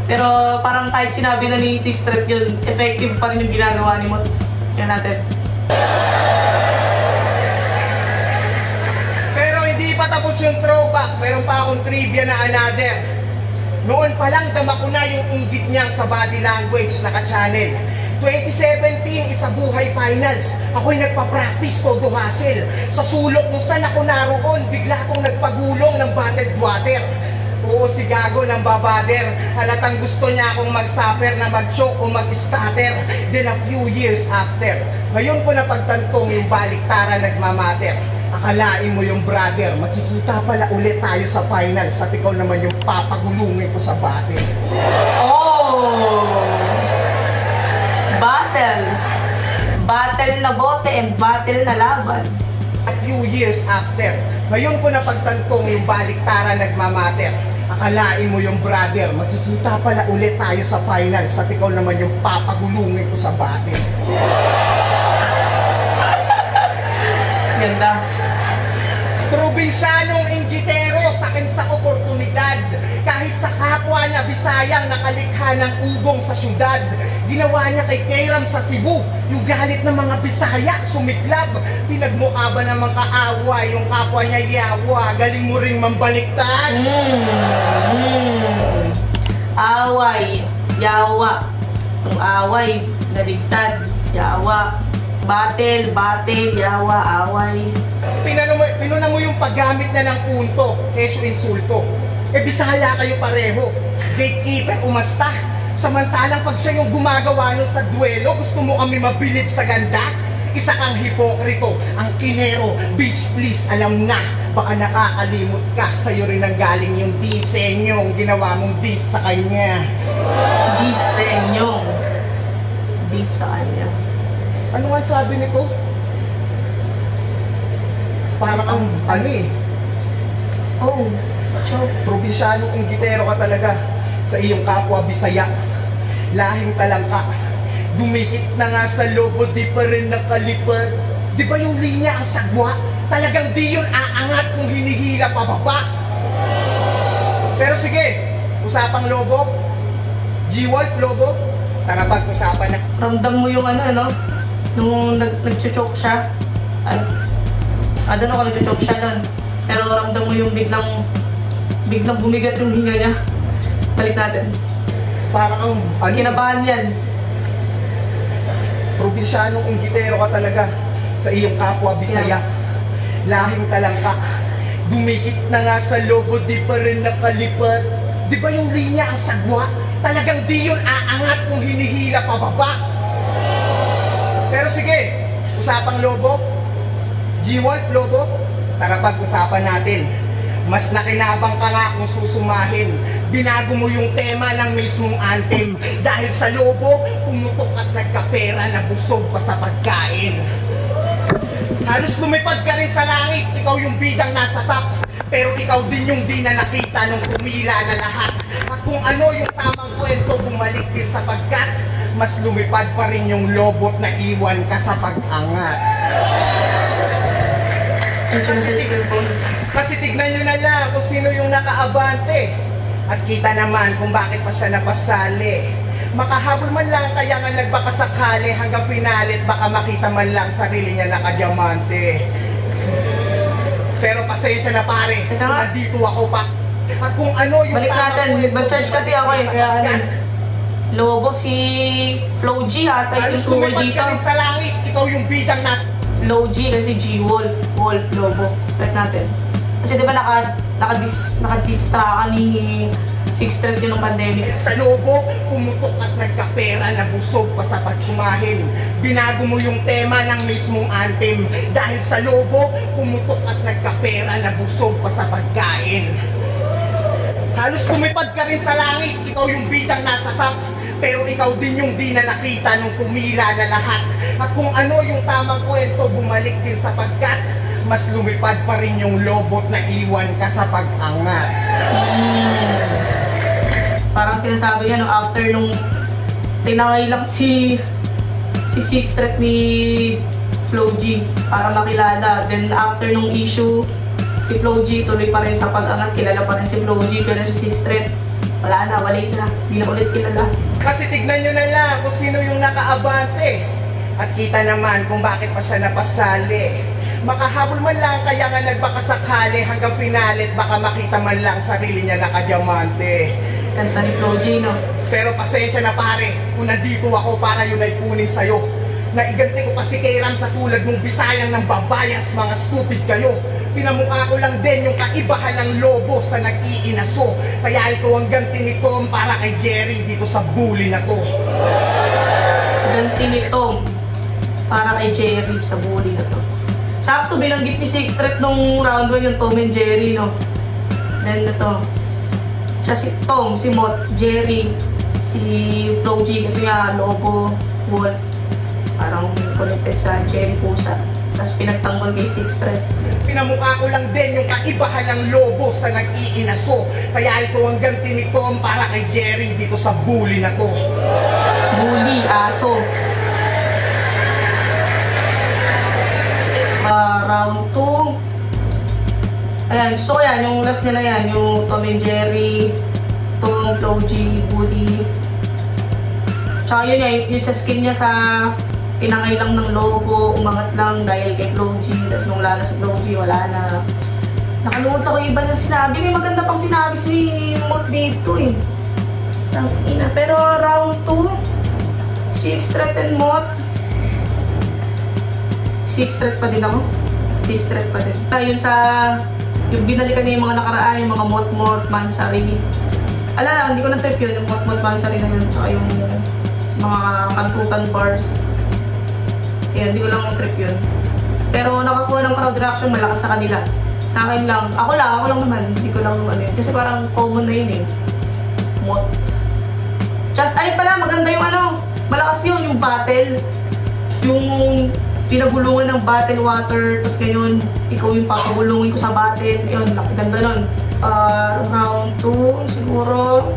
Pero parang kahit sinabi na ni Six Thread yun, effective pa rin yung ginagawa ni Mot. Yan natin. Hindi pa tapos yung throwback, meron pa akong trivia na another. Noon pa lang dama ko na yung inggit niyang sa body language naka-channel. 2017, isa buhay finals. Ako'y nagpa-practice todo hustle. Sa sulok kung saan ako naroon, bigla akong nagpagulong ng bottled water. Oo, si Gago ng babader. Halatang gusto niya akong mag-suffer na mag-choke o mag-stutter. Then a few years after, ngayon ko napagtantong yung baliktaran nagmamatter. Akalain mo yung brother, makikita pala ulit tayo sa finals at ikaw naman yung papagulungin ko sa battle. Oh! Battle! Battle na bote and battle na laban. A few years after, ngayon ko napagtantong yung baliktaran nagmamatter. Akalain mo yung brother, makikita pala ulit tayo sa finals at ikaw naman yung papagulungin ko sa battle. Ganda. Probinsyanong inggitero, sakin sa oportunidad. Kahit sa kapwa niya, Bisayang nakalikha ng ugong sa syudad. Ginawa niya kay Kairam sa Cebu, yung galit ng mga Bisaya, sumiklab. Pinagmukha ba ng mga kaaway, yung kapwa niya yawa, galing mo ring mambaliktad. Away, yawa. Yung away, naligtad, yawa. Battle, yawa, away. Pinuna mo yung paggamit na ng punto, keso insulto. Bisaya kayo pareho. Gatekeeper umasta. Samantalang pag siya yung gumagawa nun sa duelo, gusto mo kami mabilib sa ganda? Isa kang hipokrito, ang kinero. Bitch, please, alam na. Baka nakakalimot ka, sa'yo rin ang galing yung disenyong ginawa mong dis sa kanya. Disenyong dis sa kanya. Ano nga sabi nito? Parang ang ano eh. Oh, choke. Probinsyanong inggitero ka talaga sa iyong kapwa Bisaya. Lahing talangka. Dumikit na nga sa lobo, di pa rin nakalipad. Di ba yung linya ang sagwa? Talagang di yun aangat kung hinihila pababa. Pero sige, usapang lobo. G-Wolf, lobo. Tara pag-usapan na. Ramdam mo yung ano, nung nag-choke siya. I don't know kung nag-choke siya nun. Pero ramdam mo yung biglang bumigat yung hinga niya. Balik natin. Parang ang ano, Kinabahan yan. Probinsyanong unggitero ka talaga sa iyong kapwa Bisaya. Lahing talangka. Dumikit na nga sa lobo, di pa rin nakalipad. Di ba yung linya ang sagwa? Talagang di yun aangat kung hinihila pababa. Pero sige, usapang lobo, G-Wolf lobo, tara pag-usapan natin. Mas nakinabang ka nga kung susumahin. Binago mo yung tema ng mismong anthem. Dahil sa lobo, pumutok at nagkapera na busog pa sa pagkain. Halos lumipad ka rin sa langit, ikaw yung bidang nasa top. Pero ikaw din yung di na nakita nung pumila na lahat. At kung ano yung tamang kwento, bumalik din sapagkat mas lumipad pa rin yung lobot na iwan ka sa pag-angat. Kasi tignan nyo na lang kung sino yung nakaabante. At kita naman kung bakit pa siya napasali. Makahabol man lang kaya nga nagbakasakali hanggang finale at baka makita man lang sarili niya nakadiamante. Pero pasensya na pare, kung nandito ako pa. At kung ano yung balik natin, mag-charge kasi ako eh. Kaya ano, lobo si Flo G ata yung tuloy dito. Ka rin sa langit, ikaw yung bidang nas... Flo G kasi G-Wolf, Wolf, Lobo. Balik natin. Kasi diba nakadistra ka ni Six-Thread yun ng pandemic. Sa lobo, pumutok at nagkapera na busog pa sa pagkumahin. Binago mo yung tema ng mismong anthem. Dahil sa lobo, pumutok at nagkapera na busog pa sa pagkain. Halos lumipad ka rin sa langit, ikaw yung bidang nasa top. Pero ikaw din yung di na nakita nung pumila na lahat. At kung ano yung tamang kwento, bumalik din sapagkat mas lumipad pa rin yung lobot na iwan ka sa pag-angat. Parang sinasabi niya, no, after nung tinangay lang si Six-Thread ni Flo G para makilala. Then after nung issue, si Flo G tuloy pa rin sa pag-angat, kilala pa rin si Flo G, pero si Six-Thread, wala na, wala na, hindi na ulit kilala. Kasi tignan nyo na lang kung sino yung nakaabante. At kita naman kung bakit pa siya napasali. Makahabol man lang kaya nga nagbakasakali hanggang finale at baka makita man lang sarili niya nakadiamante. Kanta ni Flo G, no? Pero pasensya na pare, kung nandito ako para yun ay kunin sa'yo. Naiganti ko pa si Kairam sa tulad mong Bisayang ng babayas, mga stupid kayo. Pinamukha ko lang din yung kaibahan ng lobo sa nag-iinaso. Kaya ito ang ganti ni Tom para kay Jerry dito sa bully na to. Ganti ni Tom para kay Jerry sa bully na to. Sakto binanggit ni Six-Thread nung round 1 yung Tom and Jerry, no? Then ito, siya si Tom, si Mot, Jerry, si Flo G kasi nga Lobo, Wolf. Parang connected sa Jerry Pusa. Tapos pinagtanggol kay Six-Thread. Pinamukha ko lang din yung kaibahan ng lobo sa nag-iinaso. Kaya ito ang ganti ni Tom para kay Jerry dito sa bully na to. Bully, aso. Round 2. Ayan, gusto ko yan. Yung last nila yan. Yung Tom and Jerry, Tom, Flo G, Bully. Tsaka yun yan, yung sa skin niya sa tinangay lang ng lobo, umangat lang dahil kay Flo G. Tapos nung wala na si Flo G, wala na. Nakalimutan ko yung iba na sinabi. May maganda pang sinabi si Mot dito eh. Pero round 2, Six-Thread and Mot. Six-Thread pa din ako. Six-Thread pa din. Yun sa, yung binalikan niya yung mga nakaraan, yung mga Mot-Mot, Mansari. Ala, hindi ko na-trip yun, yung Mot-Mot, Mansari na yun. Tsaka yung mga kantutan bars. Yan, hindi ko lang trip yun. Pero nakakuha ng crowd reaction, malakas sa kanila. Sa akin lang. Ako lang naman. Hindi ko lang ano yun. Kasi parang common na yun eh. Mot. Just, ay pala, maganda yung ano. Malakas yun, yung battle. Yung pinagulungan ng battle water. Tapos ngayon, ikaw yung papagulungin ko sa battle. Yun, ganda nun. Round 2, siguro.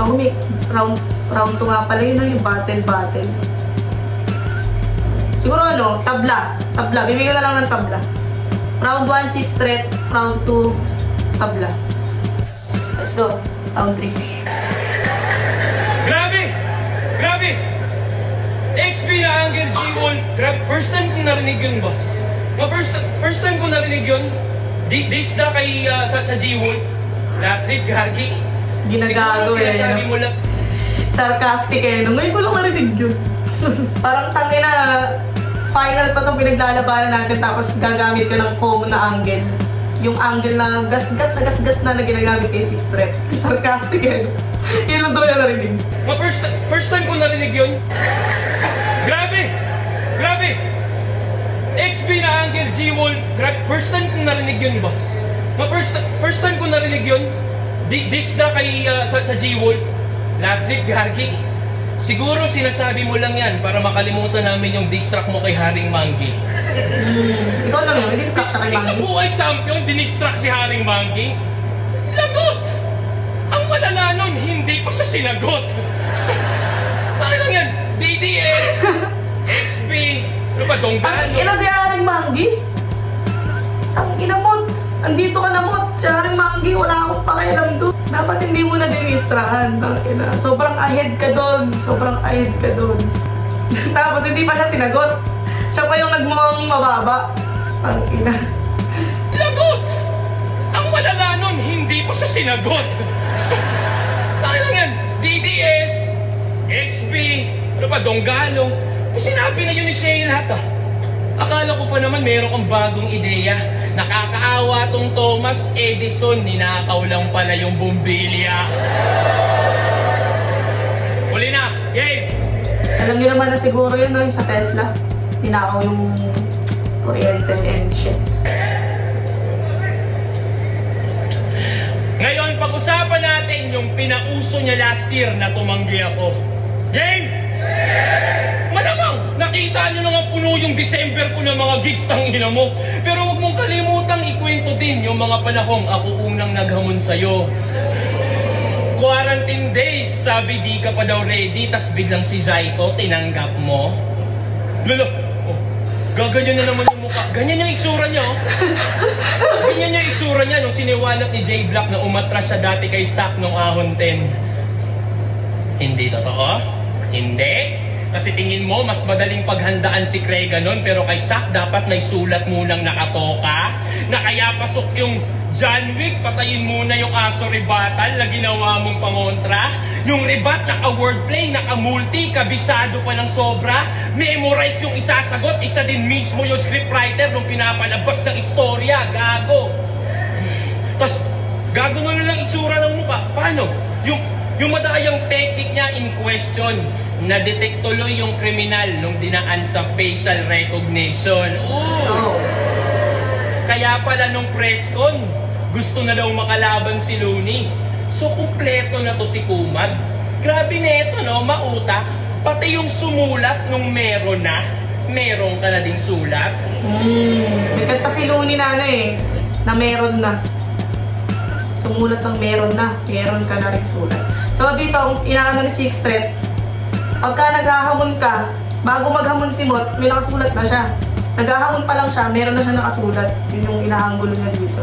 Oh, may round 2 nga pala yun yung battle. Siguro ano, tabla. Bibigyan na lang ng tabla. Round 1, Six-Thread. Round 2, tabla. Let's go. Round 3. Grabe! XP na Angel G-Wolf. Grabe, first time kong narinig yun ba? First time kong narinig yun. This na kay sa G-Wolf. Na trip gagi. Ginagago siguro sinasabi mo lang Sarcastic eh. Ngayon ko lang narinig yun. Parang tangin na finals na itong pinaglalabanan natin tapos gagamit ka ng foam na angle. Yung angle na gas-gas na ginagamit kay Six Threat. Sarcastic eh. Yun lang daw yung narinig. First time ko narinig yun. Grabe! Grabe! XP na angle, G-Wolf. Grabe. First time kong narinig yun ba? First time ko narinig yun. Diss na kay sa G-Wolf. Lab trip, gagi. Siguro sinasabi mo lang yan para makalimutan namin yung diss track mo kay Haring Manggi. Ikaw lang yun, distract siya kay Manggi. Isang buhay champion, dinistract si Haring Manggi. Lagot! Ang malala nun, hindi pa siya sinagot. Bakit lang yan? DDS, XP, ano ba, Donggalo? Ang ina si Haring Manggi? Ang inamot. Andito ka na mot. Si Haring Manggi, wala akong pakialam doon. Dapat hindi mo na dinistrahan. Sobrang ahead ka doon. Sobrang ahead ka doon. Tapos hindi pa siya sinagot. Siya pa yung nagmukhang mababa. Ang ina. Lagot! Ang malala nun, hindi pa siya sinagot. Bakit lang yan? DDS, XP, ano pa, Donggalo. Sinabi na yun ni Shea lahat ah. Akala ko pa naman meron kang bagong ideya. Nakakaawa tong Thomas Edison, ninakaw lang pala yung bumbilya. Huli na, game! Alam niyo naman na siguro yun, no, yung sa Tesla. Tinakaw yung kuryente and shit. Ngayon, pag-usapan natin yung pinauso niya last year na tumanggi ako. Game! Malamang, nakita nyo naman puno yung December ko ng mga gigs ng ina mo. Pero huwag mong kalimutang ikwento din yung mga panahong ako unang naghamon sa'yo. Quarantine days, sabi di ka pa daw ready, tas biglang si Zaito, tinanggap mo. Lolo, oh, gaganyan na naman yung mukha. Ganyan yung itsura niya, oh. Ganyan yung itsura niya nung siniwanap ni J Black na umatras siya dati kay Sak nung ahon 10. Hindi totoo? Hindi? Kasi tingin mo, mas madaling paghandaan si Craig nun, pero kay Sak dapat may sulat munang nakatoka, na kaya pasok yung John Wick, patayin muna yung aso rebuttal na ginawa mong pangontra. Yung rebat, naka-wordplay, naka-multi, kabisado pa ng sobra, memorize yung isasagot, isa din mismo yung scriptwriter nung pinapalabas ng istorya, gago. Tapos, gago na lang itsura ng mukha. Paano? Yung madayang technique niya in question, na-detect tuloy yung kriminal nung dinaan sa facial recognition. Ooh! Kaya pala nung press con, gusto na daw makalaban si Looney. So, kumpleto na to si Kumag. Grabe neto, no? Mautak. Pati yung sumulat nung meron ka na ding sulat. May kanta si Looney na na meron na. Sumulat ng meron ka na rin sulat. So dito, inaano ni Six Threat, pagka naghahamon ka, bago maghamon si Mot, may nakasulat na siya. Naghahamon pa lang siya, meron na siya nakasulat. Yun yung inaanggulo niya dito.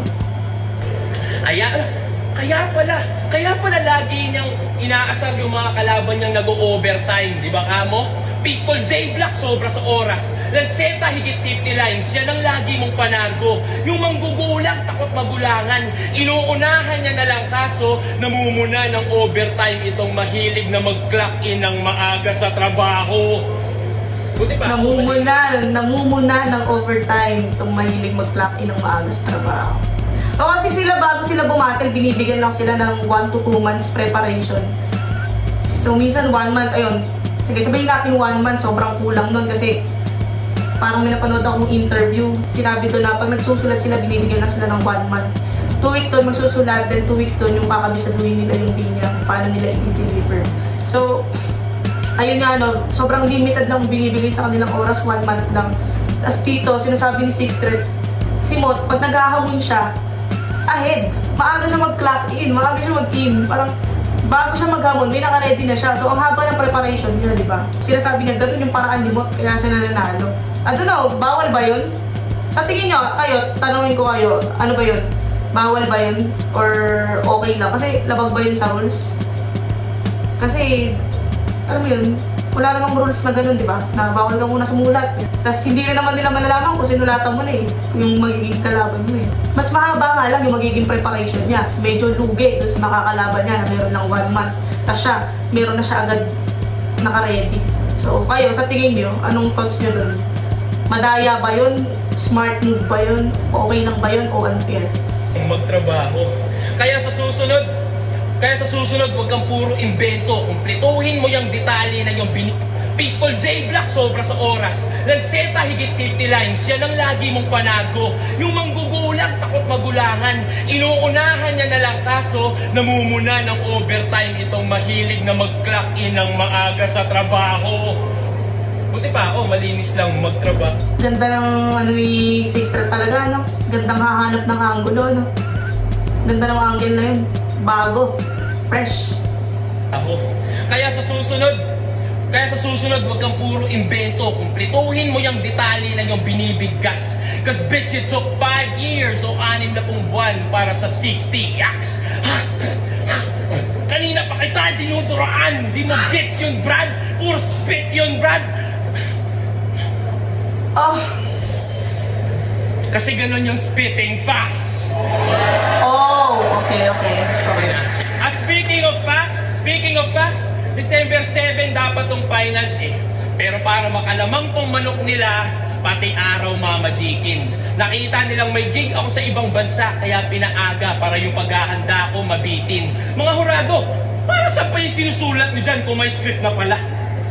Kaya pala lagi niyang inaasar yung mga kalaban niyang nag-o-overtime, di ba kamo? Pistol J Black, sobra sa oras. Lanceta, higit 50 lines. Yan ang lagi mong panargo. Yung manggugulang, takot magulangan. Inuunahan niya na lang kaso, namumuna ng overtime itong mahilig na mag-clock in ng maaga sa trabaho. Buti ba? Namumuna ng overtime itong mahilig mag-clock in ng maaga sa trabaho. O kasi sila, bago sila bumatil, binibigyan lang sila ng 1 to 2 months preparation. So minsan 1 month, ayun. Sige, sabihin natin 1 month, sobrang kulang nun kasi parang may napanood akong interview. Sinabi doon na pag nagsusulat sila, binibigyan na sila ng 1 month. 2 weeks doon magsusulat, then 2 weeks doon yung kakabisaduhin nila yung linya, paano nila i-deliver. So, ayun nga, sobrang limited lang binibigay sa kanilang oras, 1 month lang. Tapos dito, sinasabi ni Six Threat, si Mot, pag naghahamon siya, ahead. Maaga siya mag-clock in, maaga siya mag-in. Parang, bago siya maghamon, may naka-ready na siya. So, ang haba ng preparation niya, di ba? Sinasabi niya, ganun yung paraan ni Mot, kaya siya nananalo. I don't know, bawal ba yun? Sa tingin niyo, kayo, tanungin ko kayo, ano ba yun? Bawal ba yun? Or okay lang? Kasi labag ba yun sa rules? Kasi, alam mo yun, wala namang rules na ganun, di ba? Na bawal ka muna sumulat. Tapos hindi na naman nila malalaman kung sinulatan mo na yung magiging kalaban mo Mas mahaba nga lang yung magiging preparation niya. Medyo lugi doon sa makakalaban niya na meron ng 1 month. Tapos siya, meron na siya agad naka-ready. So, kayo, sa tingin nyo, anong thoughts nyo dun? Madaya ba yun? Smart move ba yun? Okay lang ba yun? O unfair? Magtrabaho. Kaya sa susunod, huwag kang puro imbento. Kumpletuhin mo yung detalye na yung Pistol J Black sobra sa oras. Lanceta higit 50 lines. Yan ang lagi mong panago. Yung manggugulang, takot magulangan. Inuunahan niya na lang kaso namumuna ng overtime itong mahilig na mag-clock in ng maaga sa trabaho. Buti pa ako, malinis lang magtrabaho. Ganda ng ano yung 6 talaga, no? Gandang hahanap ng angulo, no? Ganda ng angle na yun. Bago. Fresh. Kaya sa susunod, huwag kang puro imbento. Kumpletuhin mo yung detalye na yung binibigkas. Cause bitch, it took 5 years o 6 na buwan para sa 60 yaks. Kanina pa kita dinuduraan. Di mo gets yun, Brad. Puro spit yun, Brad. Oh. Kasi ganun yung spitting facts. Oh, okay. At speaking of facts, December 7 dapat tong finals eh. Pero para makalamang tong manok nila, pati araw mamajikin. Nakita nilang may gig ako sa ibang bansa, kaya pinaaga para yung paghahanda ko mabitin. Mga hurado, para saan pa yung sinusulat nyo dyan kung may script na pala?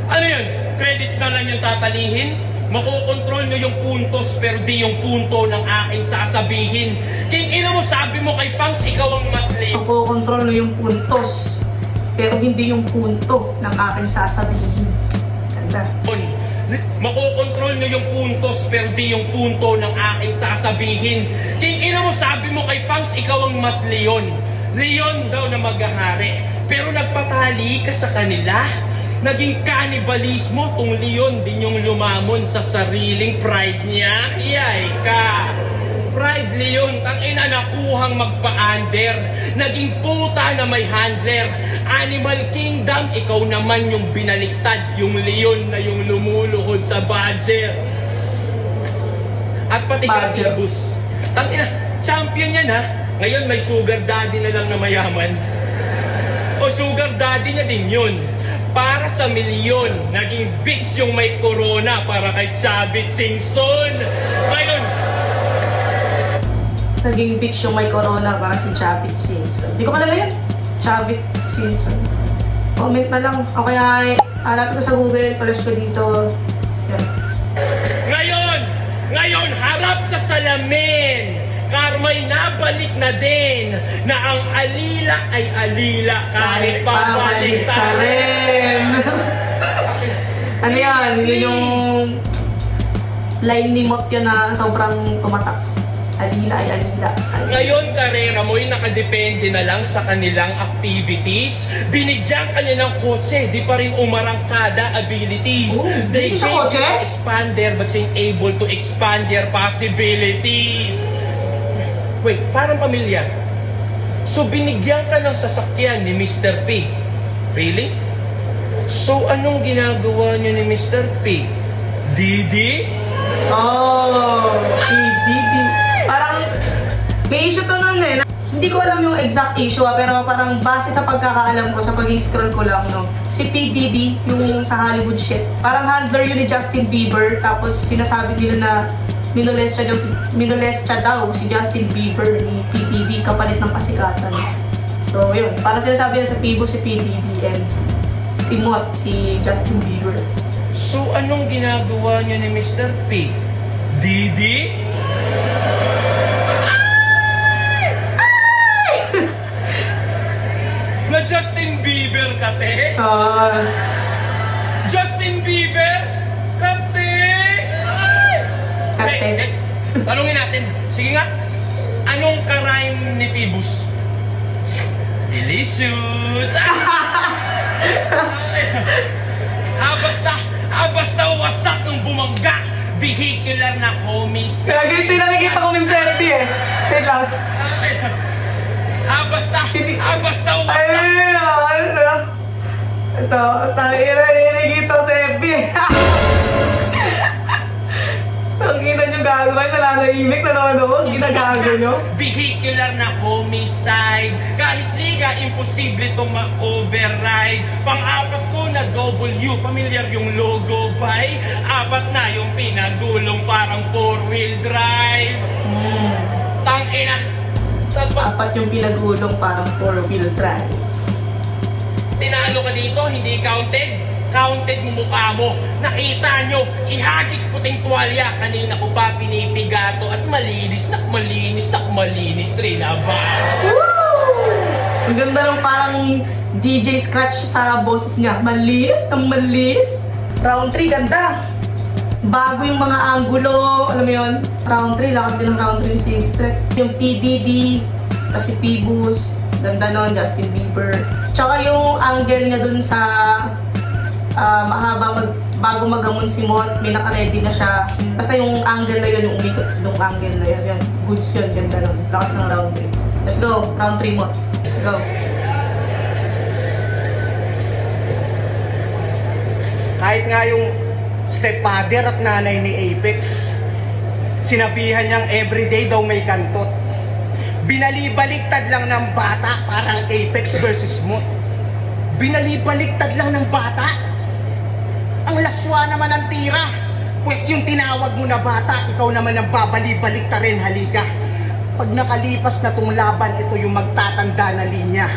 Ano yun? Credits na lang yung tatalihin? Makokontrol nyo yung puntos pero di yung punto ng aking sasabihin. King ina mo, sabi mo kay Pangs, ikaw ang mas late. Makokontrol nyo yung puntos pero hindi yung punto ng aking sasabihin. Ganda. Makokontrol nyo yung puntos pero di yung punto ng aking sasabihin. King ina mo, sabi mo kay Pangs, ikaw ang mas leon. Leon daw na maghahari. Pero nagpatali ka sa kanila. Naging kanibalismo tong leon din yung lumamon sa sariling pride niya. Kiyay ka. Pride leon, tangina nakuhang magpa-under. Naging puta na may handler. Animal Kingdom, ikaw naman yung binaliktad. Yung leon na yung lumuluhod sa badger. At pati Katibus. Tangina, champion yan ha. Ngayon may sugar daddy na lang na mayaman. O sugar daddy niya din yun. Para sa milyon, naging bitch yung may corona para kay Chavit Singson. Ngayon, naging bitch yung may corona para si Chavit Singson. Hindi ko kalala yun. Chavit Singson. Comment na lang. O kaya, hanapin ko sa Google, flash ko dito. Yan. Ngayon, harap sa salamin. Karma'y nabalik na din na ang alila ay alila kahit pabalik ta rin. Ano yan? Yun yung line ni Mot yun na sobrang tumatak. Alila ay alila. Ngayon, karera mo'y nakadepende na lang sa kanilang activities. Binigyan kanya ng kotse, di pa rin umarangkada abilities. They gave you an expander but ain't able to expand their possibilities. Wait, parang pamilyar. So, binigyan ka ng sasakyan ni Mr. P. Really? So, anong ginagawa niyo ni Mr. P? Didi? Oh, Didi. Parang, may issue to nun eh. Hindi ko alam yung exact issue pero parang base sa pagkakaalam ko, sa pag-scroll ko lang, no. Si P. Diddy, yung sa Hollywood shit. Parang handler yun ni Justin Bieber, tapos sinasabi nila na minolestya daw si Justin Bieber ni P. Diddy kapalit ng pasikatan. So yun, parang sinasabi yan sa Pibo si P. Diddy and si Mot, si Justin Bieber. So anong ginagawa niyo ni Mr. P? Diddy? Na Justin Bieber ka, te? Justin Bieber? Kate? Kate? Tanungin natin. Sige nga. Anong ka-rhyme ni Pibus? Delicious! Basta wasak nung bumangga. Vehicular na homies. Kaya ganito nakikita ko ng selfie eh. Wait lang. Basta wasak. Ay, ano? Ito, nakikita ko sa FB. Ang ina nyo gagawin, nalalay tahimik na nanonood, ginagago nyo. Vehicular na homicide. Kahit liga, imposible itong ma-override. Pang-apat ko na W, familiar yung logo by. Apat na yung pinagulong parang 4-wheel drive. Tangina. Apat yung pinagulong parang 4-wheel drive. Tinalo ka dito, hindi counted. Counted mo mukha mo. Nakita nyo, ihagis puting tuwalya. Kanina ko pa pinipigato at malinis rin ba? Ang ganda ng parang DJ scratch sa boses niya. Malinis. Round 3, ganda. Bago yung mga angulo, alam mo yun? Round 3, lakas din ng round 3 si Extract. Yung PDD, kasi Phoebus, ganda nun, Justin Bieber. Tsaka yung angle niya dun sa bago maghamon si Mot, may naka-ready na siya. Basta yung angle na yun, yung umikot yung angle na yun. Goods yun, ganda nun. Lakas ng round 3. Let's go, round 3 Mot. Let's go. Kahit nga yung stepfather at nanay ni Apex, sinabihan niyang everyday daw may kantot. Binalibaliktad lang ng bata, parang Apex versus Mot. Binalibaliktad lang ng bata. Ang laswa naman ang tira. Pues yung tinawag mo na bata, ikaw naman ang babalik-balik ta rin, halika. Pag nakalipas na tong laban, ito yung magtatanda na linya.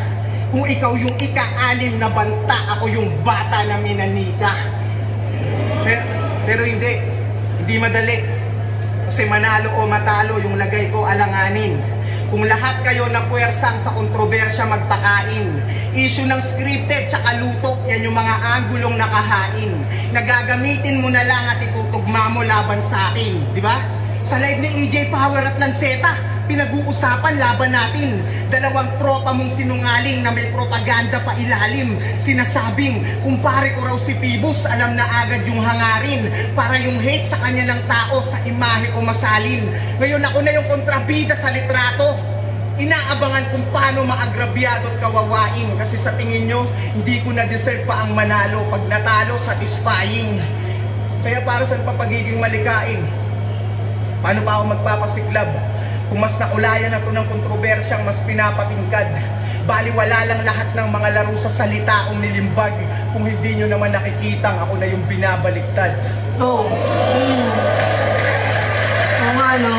Kung ikaw yung ika-anim na banta, ako yung bata na minanika. Pero hindi madali. Kasi manalo o matalo, yung lagay ko alanganin. Kung lahat kayo na puwersang sa kontrobersya magpakain, issue ng scripted tsaka luto, yan yung mga anggulong nakahain. Nagagamitin mo na lang at itutugma mo laban sa akin, di ba? Sa live ni EJ Power at Lanceta, pinag-uusapan laban natin. Dalawang tropa mong sinungaling na may propaganda pa ilalim. Sinasabing, kumpare ko raw si Phoebus, alam na agad yung hangarin. Para yung hate sa kanya ng tao, sa imahe ko masalin. Ngayon ako na yung kontrabida sa litrato. Inaabangan kung paano maagrabyado at kawawain. Kasi sa tingin nyo, hindi ko na-deserve pa ang manalo. Pag natalo, satisfying. Kaya para sa papagiging malikain, paano pa ako magpapasiklab? Kung mas nakulayan ako ng kontrobersyang mas pinapatingkad, baliwala lang lahat ng mga laro sa salita kong nilimbag. Kung hindi nyo naman nakikitang ako na yung binabaliktad. Oo. Oo nga, no?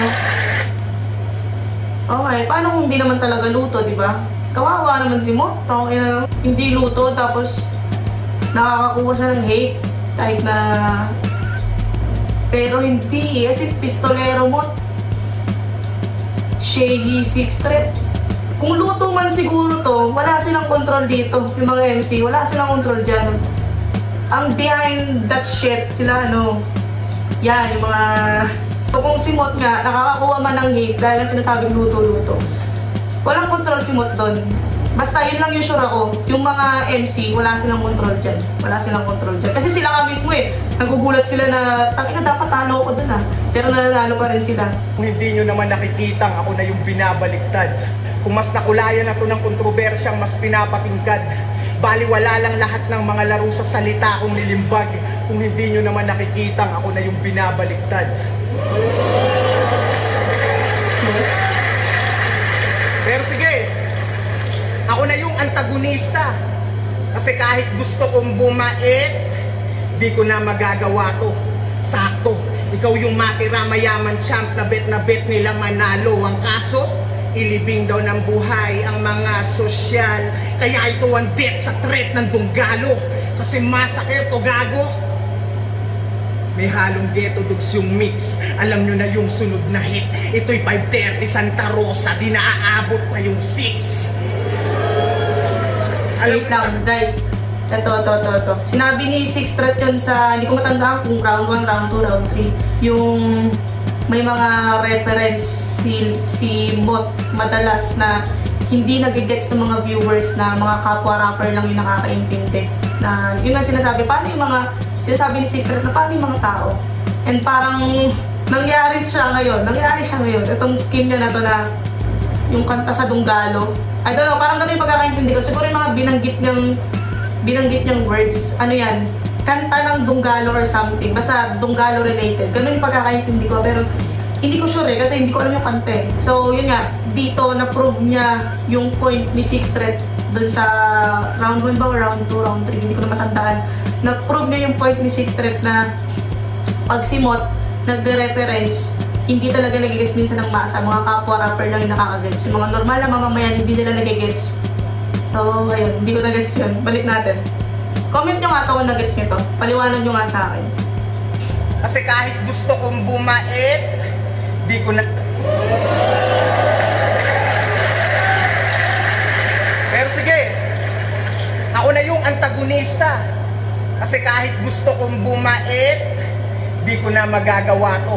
Okay, paano kung hindi naman talaga luto, di ba? Kawawa naman si Mo. Hindi luto, tapos nakakakuha siya ng hate. Kahit na... Pero hindi, kasi pistolero mo. Shaggy 6 threat. Kung luto man siguro to, wala silang control dito. Yung mga MC, wala silang control dyan. Ang behind that shit, sila yan, yung mga... So kung si Mot nga, nakakakuha man ng hate dahil lang sinasabing luto-luto. Walang control si Mot doon. Basta yun lang yung sure ako. Yung mga MC, wala silang control dyan. Wala silang control dyan. Kasi sila ka mismo nagugulat sila na, tangina dapat talo ako dun Pero nanalo pa rin sila. Kung hindi nyo naman nakikitang ako na yung binabaliktad. Kung mas nakulayan ako ng kontrobersyang mas pinapatingkad. Baliwala lang lahat ng mga laro sa salita kong nilimbag. Kung hindi nyo naman nakikitang ako na yung binabaliktad. Yes. Pero sige, ako na yung antagonista. Kasi kahit gusto kong bumait, di ko na magagawa to. Sakto, ikaw yung matira mayaman champ na bet nila manalo. Ang kaso, ilibing daw ng buhay ang mga sosyal. Kaya ito ang death sa threat ng Dunggalo. Kasi masakit to gago. May halong ghetto dogs yung mix. Alam nyo na yung sunod na hit. Ito'y 5:30 Santa Rosa. Di naaabot pa yung 6. Wait lang, guys. Ito. Sinabi ni 6 threat yun sa, hindi ko matandaan kung round 1, round 2, round 3. Yung may mga reference si Mot madalas na hindi nag-gets ng mga viewers na mga kapwa rapper lang yung nakakaintindi. Na yun ang sinasabi. Paano yung mga sinasabi ni 6 threat na paano yung mga tao? And parang nangyari siya ngayon. Itong skin niya na to na yung kanta sa Dunggalo. I don't know, parang ganun yung pagkakaintindi ko. Siguro yung mga binanggit niyang words. Ano yan? Kanta ng Dunggalo or something. Basta Dunggalo related. Ganun yung pagkakaintindi ko. Pero Hindi ko sure kasi hindi ko alam yung kante. So, yun nga, dito na-prove niya yung point ni Sixth Threat dun sa round 1 ba o round 2, round 3, hindi ko na matandaan. Na-prove niya yung point ni Sixth Threat na pag si Mot nagre-reference, hindi talaga nagigets minsan ng masa. Mga kapwa rapper lang yung nakakagets. Yung mga normal na mamamayan, hindi nila nagigets. So, ayun, hindi ko nagets yun. Balik natin. Comment nyo nga ito kung nagets nyo to. Paliwanag nyo nga sa akin. Kasi kahit gusto kong bumait, di ko na... Pero sige, ako na yung antagonista. Kasi kahit gusto kong bumait, di ko na magagawa to.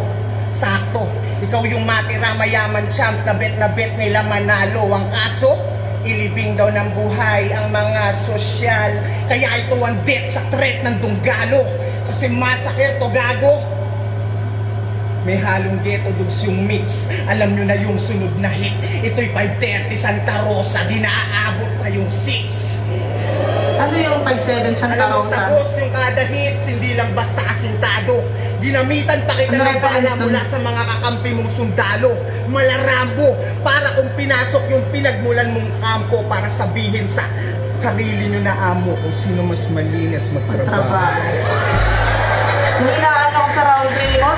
Sakto, ikaw yung matira mayaman champ, na bet nila manalo. Ang kaso, ilibing daw ng buhay ang mga sosyal. Kaya ito ang death sa threat ng Dunggalo. Kasi masakit to gago. May halong ghetto dugs yung mix. Alam nyo na yung sunod na hit. Ito'y 530 Santa Rosa. Di naaabot pa yung 6. Ano yung 5-7 Santa Alam mo, Rosa? tagos yung kada hits. Hindi lang basta asintado. Ginamitan pa kita Ano ng reference bala dun? mula sa mga kakampi mong sundalo. Malarambo. Para kung pinasok yung pinagmulan mong kampo. Para sabihin sa sarili nyo na amo kung sino mas malinis magtrabaho. Trabaho. Kung inaano ko sa round 3 mo?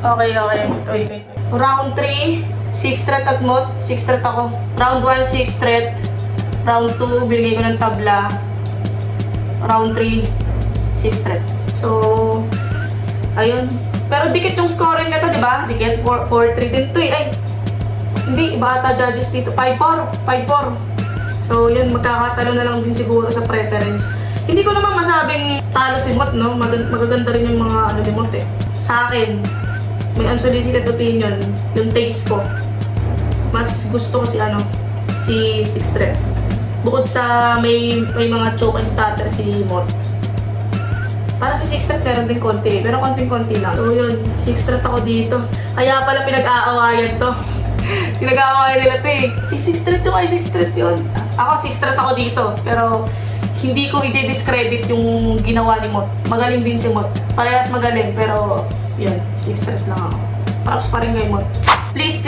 Okay. Wait. Round 3, 6 threat at Mot, 6 threat ako. Round 1, 6 threat. Round 2, binigay ko ng tabla. Round 3, 6 threat. So, ayun. Pero dikit yung scoring na to, di ba? Dikit, 4-3 din to eh. Ay, hindi, iba ata judges dito. 5-4. So, yun, magkakatalo na lang din siguro sa preference. Hindi ko naman masabing talo si Mot, no? Magaganda rin yung mga ano ni Mot eh. Sa akin, may unsolicited opinion, yung taste ko. Mas gusto ko si Sixth Threat. Bukod sa may mga choke and stutter si Mot. Para si Sixth Threat meron din konti, pero konting-konti lang. So yun, Sixth Threat ako dito. Kaya pala pinag-aawayan to. Pinag-aawayan nila to eh. Sixth Threat yung Sixth Threat yun. Ako Sixth Threat ako dito, pero hindi ko i-discredit yung ginawa ni Mot. Magaling din si Mot. Parehas magaling, pero yun, Sixth Threat lang ako. Props pa rin kay Mot. Please,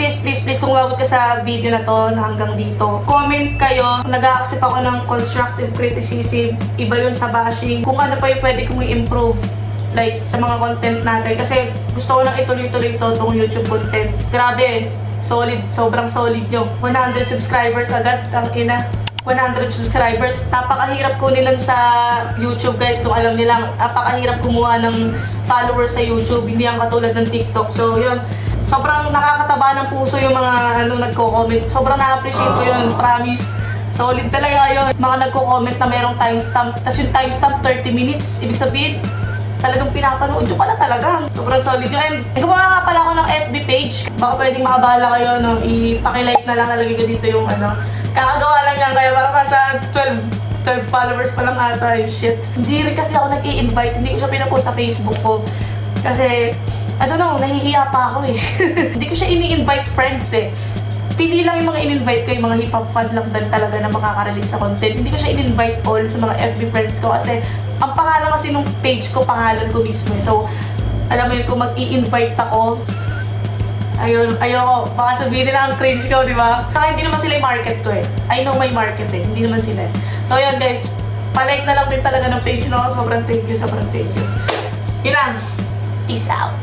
kung umabot ka sa video na to na hanggang dito, comment kayo. Nag-a-accept ako ng constructive criticism. Iba yun sa bashing. Kung ano pa yung pwede kong i-improve, like sa mga content natin. Kasi gusto ko lang ituloy-tuloy ito, itong YouTube content. Grabe, solid, sobrang solid nyo. 100 subscribers agad, ang ina. 100 subscribers. Napakahirap kunin lang sa YouTube, guys, kung alam nilang. Napakahirap kumuha ng followers sa YouTube. Hindi ang katulad ng TikTok. So, yun. Sobrang nakakataba ng puso yung mga nagko-comment. Sobrang na-appreciate ko yun. Promise. Solid talaga yun. Mga nagko-comment na merong timestamp. Tapos yung timestamp, 30 minutes. Ibig sabihin, talagang pinapanood nyo pala talaga. Sobrang solid yun. And gumawa pala ako ng FB page. Baka pwedeng makabala kayo, no? I-pakilike na lang. Nalagay ko dito yung kakagawa lang yan. Kaya parang nasa 12 followers pa lang ata. Shit. Hindi rin kasi ako nag-i-invite. Hindi ko siya pinapost sa Facebook ko. Kasi, I don't know, nahihiya pa ako eh. Hindi ko siya ini-invite friends eh. Pili lang yung mga in-invite ko, yung mga hip-hop fan lang din talaga na makaka-release sa content. Hindi ko siya in-invite all sa mga FB friends ko kasi ang pangalan kasi nung page ko, pangalan ko mismo eh. So, alam mo yun, kung mag-i-invite ako, ayoko. Baka sabihin nila ang cringe ko, di ba? Saka hindi naman sila yung market ko eh. I know my market eh. Hindi naman sila. So, yun guys. Palike na lang din talaga ng page no. Sobrang thank you. Yun lang. Peace out.